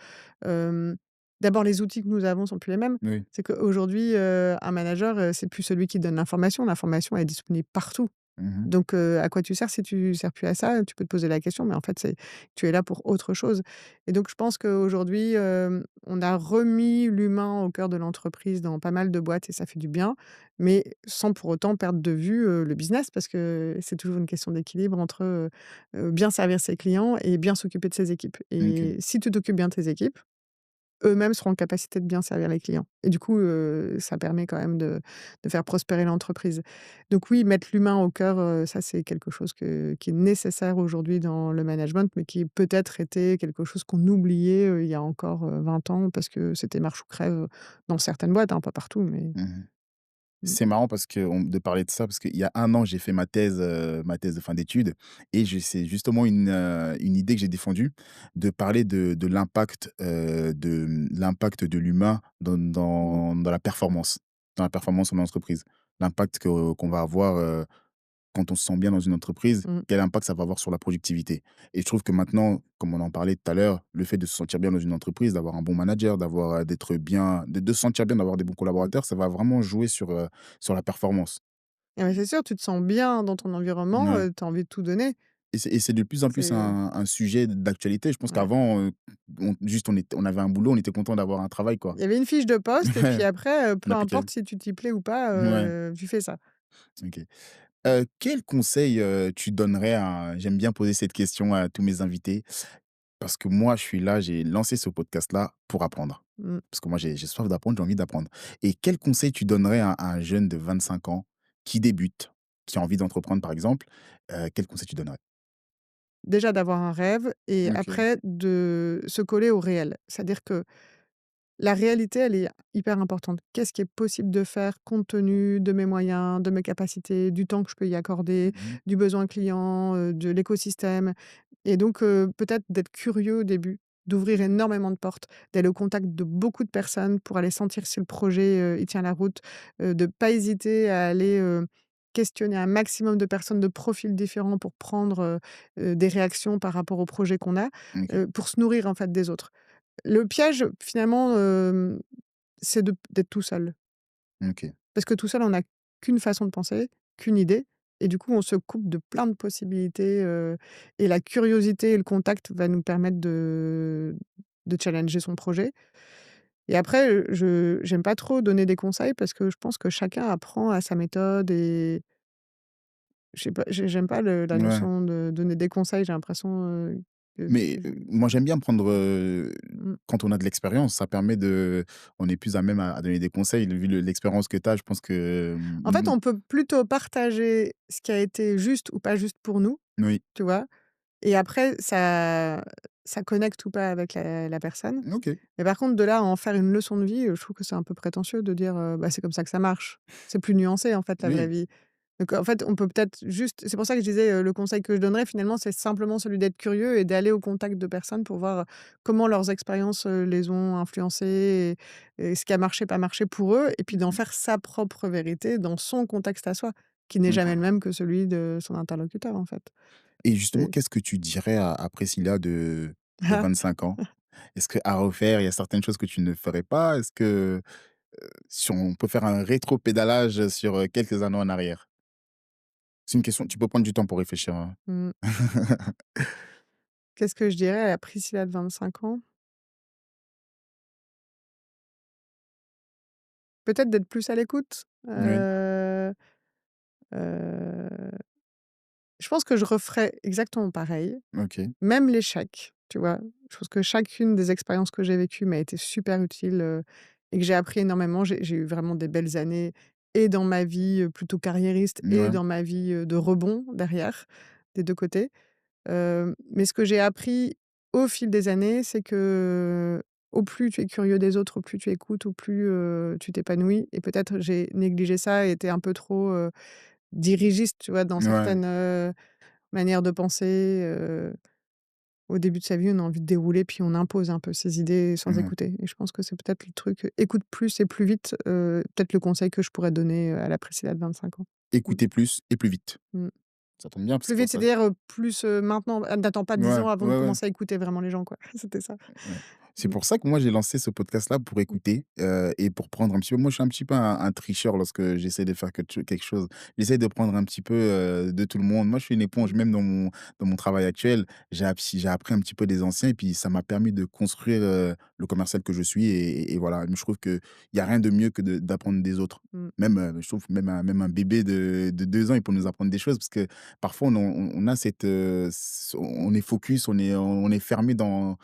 Hem, D'abord les outils que nous avons sont plus les mêmes. Oui. C'est qu'aujourd'hui, un manager, c'est plus celui qui donne l'information. L'information est disponible partout. Mmh. Donc, à quoi tu sers si tu sers plus à ça? Tu peux te poser la question, mais en fait, c'est tu es là pour autre chose et donc je pense qu'aujourd'hui, on a remis l'humain au cœur de l'entreprise dans pas mal de boîtes et ça fait du bien, mais sans pour autant perdre de vue, le business parce que c'est toujours une question d'équilibre entre, bien servir ses clients et bien s'occuper de ses équipes OK. et si tu t'occupes bien de tes équipes, eux-mêmes seront en capacité de bien servir les clients et du coup, ça permet quand même de faire prospérer l'entreprise. Donc oui, mettre l'humain au cœur, ça c'est quelque chose qui est nécessaire aujourd'hui dans le management, mais qui peut-être était quelque chose qu'on oubliait, il y a encore, 20 ans parce que c'était marche ou crève, dans certaines boîtes, hein, pas partout, mais Mmh. mmh, C'est marrant parce que de parler de ça, parce qu'il y a 1 an, j'ai fait ma thèse de fin d'études et c'est justement une idée que j'ai défendue, de parler de l'impact, l'impact de l'humain mmh, dans la performance en entreprise. L'impact qu'on va avoir, quand on se sent bien dans une entreprise, mmh. quel impact ça va avoir sur la productivité? Et je trouve que maintenant, comme on en parlait tout à l'heure, le fait de se sentir bien dans une entreprise, d'avoir un bon manager, d'être bien, de se sentir bien, d'avoir des bons collaborateurs, ça va vraiment jouer sur la performance. Ah mais c'est sûr, tu te sens bien dans ton environnement, Ouais, tu as envie de tout donner. et c'est de plus en plus C'est un sujet d'actualité. Je pense ouais. qu'avant, on avait un boulot, on était content d'avoir un travail, quoi. Il y avait une fiche de poste et puis après, On peu appliquait. importe si tu t'y plais ou pas, Ouais, tu fais ça. OK. Quel conseil, tu donnerais à j'aime bien poser cette question à tous mes invités. Parce que moi, je suis là, j'ai lancé ce podcast-là pour apprendre. Mmh. Parce que moi, j'ai soif d'apprendre, j'ai envie d'apprendre. Et quel conseil tu donnerais à un jeune de 25 ans qui débute, qui a envie d'entreprendre, par exemple? Quel conseil tu donnerais? Déjà d'avoir un rêve et OK. après de se coller au réel. C'est-à-dire que la réalité, elle est hyper importante. Qu'est-ce qui est possible de faire compte tenu de mes moyens, de mes capacités, du temps que je peux y accorder, Mmh. du besoin client, de l'écosystème et donc peut-être d'être curieux au début, d'ouvrir énormément de portes, d'aller au contact de beaucoup de personnes pour aller sentir si le projet, il tient la route, de pas hésiter à aller, questionner un maximum de personnes de profils différents pour prendre, des réactions par rapport au projet qu'on a, OK, pour se nourrir en fait des autres. Le piège finalement, c'est d'être tout seul. OK. Parce que tout seul, on n'a qu'une façon de penser, qu'une idée et du coup, on se coupe de plein de possibilités, et la curiosité et le contact va nous permettre de challenger son projet et après, je j'aime pas trop donner des conseils parce que je pense que chacun apprend à sa méthode et je sais pas, j'aime pas la Ouais. notion de donner des conseils. J'ai l'impression, Mais, que moi, j'aime bien prendre, mmh. quand on a de l'expérience, ça permet de on est plus à même à donner des conseils. Vu l'expérience que tu as, je pense que, En fait, on peut plutôt partager ce qui a été juste ou pas juste pour nous, oui. tu vois? Et après ça connecte ou pas avec la personne. OK. Mais par contre, de là à en faire une leçon de vie, je trouve que c'est un peu prétentieux de dire, «Bah, c'est comme ça que ça marche». C'est plus nuancé, en fait, la vraie Oui. vie. Donc en fait, on peut peut-être juste c'est pour ça que je disais, le conseil que je donnerais finalement, c'est simplement celui d'être curieux et d'aller au contact de personnes pour voir, comment leurs expériences, les ont influencés et ce qui a marché, pas marché pour eux et puis d'en Mmh. faire sa propre vérité dans son contexte à soi, qui n'est jamais OK. le même que celui de son interlocuteur, en fait. Et justement, C'est qu'est-ce que tu dirais à Priscilla de 25 ans? Est-ce qu'à refaire, il y a certaines choses que tu ne ferais pas? Est-ce que, si on peut faire un rétropédalage sur, quelques années en arrière? C'est une question, tu peux prendre du temps pour réfléchir, hein. Mmh. Qu'est-ce que je dirais à la Priscilla de 25 ans? Peut-être d'être plus à l'écoute, Oui, heu, je pense que je referais exactement pareil, OK. même l'échec, tu vois? Je pense que chacune des expériences que j'ai vécues m'a été super utile, et que j'ai appris énormément. J'ai eu vraiment des belles années et dans ma vie, plutôt carriériste et Ouais. dans ma vie, de rebond derrière, des 2 côtés. Mais ce que j'ai appris au fil des années, c'est que au plus tu es curieux des autres, au plus tu écoutes, au plus, tu t'épanouis et peut-être j'ai négligé ça et été un peu trop, dirigiste, tu vois? Dans Ouais, certaines, manières de penser, au début de sa vie, on a envie de dérouler, puis on impose un peu ses idées sans ouais. écouter et je pense que c'est peut-être le truc, écoute plus et plus vite, peut-être le conseil que je pourrais donner, à la Priscilla de 25 ans. Mmh. Écouter plus et plus vite. Mmh. Ça tombe bien parce Plus que pour vite, ça c'est-à-dire, plus, maintenant, n'attends pas 10 ouais, ans avant de ouais, ouais. commencer à écouter vraiment les gens, quoi. C'était ça. Ouais. C'est Mmh. pour ça que moi j'ai lancé ce podcast-là pour Mmh. écouter, et pour prendre un petit peu moi je suis un petit peu un tricheur lorsque j'essaie de faire quelque chose. J'essaie de prendre un petit peu, de tout le monde. Moi je suis une éponge, Mmh. même dans mon travail actuel, j'ai appris un petit peu des anciens et puis ça m'a permis de construire, le commercial que je suis et voilà. Je trouve qu'il y a rien de mieux que d'apprendre des autres. Mmh. Même, je trouve même un bébé de 2 ans, il peut nous apprendre des choses parce que parfois on a cette, on est focus, on est fermé dans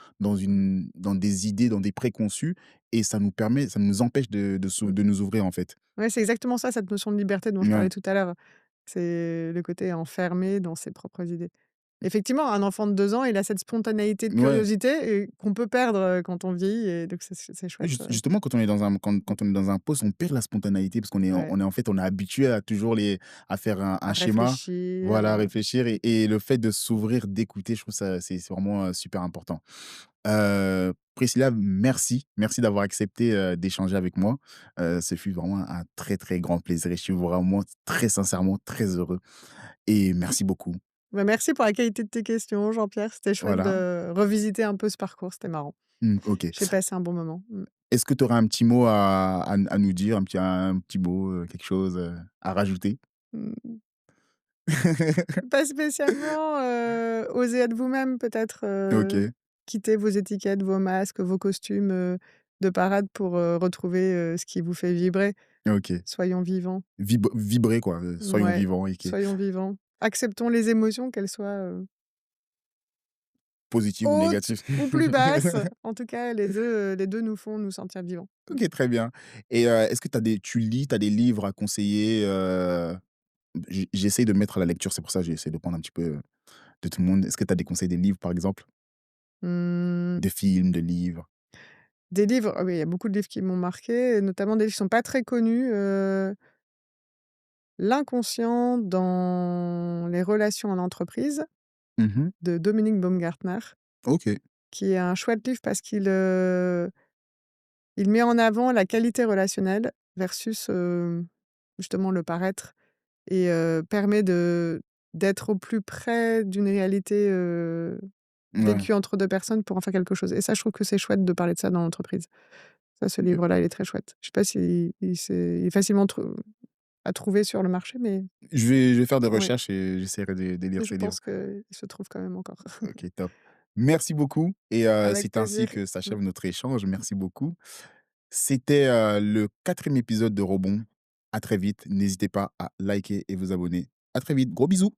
des idées, dans des préconçus et ça nous empêche Mmh. de nous ouvrir, en fait. Ouais, c'est exactement ça, cette notion de liberté dont je Ouais, parlais tout à l'heure. C'est le côté enfermé dans ses propres idées. Effectivement, un enfant de 2 ans, il a cette spontanéité de ouais. curiosité et qu'on peut perdre, quand on vieillit et donc c'est chouette, Justement, quand on est dans un poste, on perd la spontanéité parce ouais, en fait, on est habitué à toujours à faire un à schéma, réfléchir, voilà, à réfléchir et le fait de s'ouvrir, d'écouter, je trouve ça c'est vraiment, super important. Priscilla, merci. Merci d'avoir accepté, d'échanger avec moi. Ce fut vraiment un très, très grand plaisir et je suis vraiment très sincèrement très heureux et merci beaucoup. bah, merci pour la qualité de tes questions, Jean-Pierre. C'était chouette Voilà. de revisiter un peu ce parcours, c'était marrant. Mmh, OK. J'ai passé un bon moment. Mmh. Est-ce que tu aurais un petit mot à nous dire, un petit mot, quelque chose, à rajouter? Mmh. Pas spécialement, osez être vous-même peut-être, OK, quittez vos étiquettes, vos masques, vos costumes, de parade pour, retrouver, ce qui vous fait vibrer. OK. Soyons vivants. Vibrer quoi, soyons Ouais, vivants, OK. soyons vivants. Acceptons les émotions, qu'elles soient, Positif ou hautes négatif? ou plus basses. En tout cas, les 2 nous font nous sentir vivants. Mmh. OK, très bien et est-ce que tu lis, tu as des livres à conseiller, j'essaye de mettre à la lecture, c'est pour ça que j'essaie de prendre un petit peu, de tout le monde. Est-ce que tu as des conseils des livres, par exemple? Mmh, De films, de livres? des livres, ah oui, il y a beaucoup de livres qui m'ont marquée, notamment des livres qui sont pas très connus, L'inconscient dans les relations en entreprise Mmh. de Dominique Baumgartner, OK, qui est un chouette livre parce il met en avant la qualité relationnelle versus, justement le paraître et permet d'être au plus près d'une réalité, ouais, vécue entre 2 personnes pour en faire quelque chose et ça, je trouve que c'est chouette de parler de ça dans l'entreprise. Ça, ce OK. livre-là, il est très chouette. Je sais pas il est facilement à trouver sur le marché, mais Je vais faire des ouais, recherches et j'essaierai de lire je ces livres. pense qu'il se trouve quand même encore. OK, top. Merci beaucoup et Avec c'est ainsi plaisir. que Mmh. s'achève notre échange. Merci beaucoup. C'était, le 4e épisode de Rebond. À très vite. N'hésitez pas à liker et vous abonner. À très vite. Gros bisous.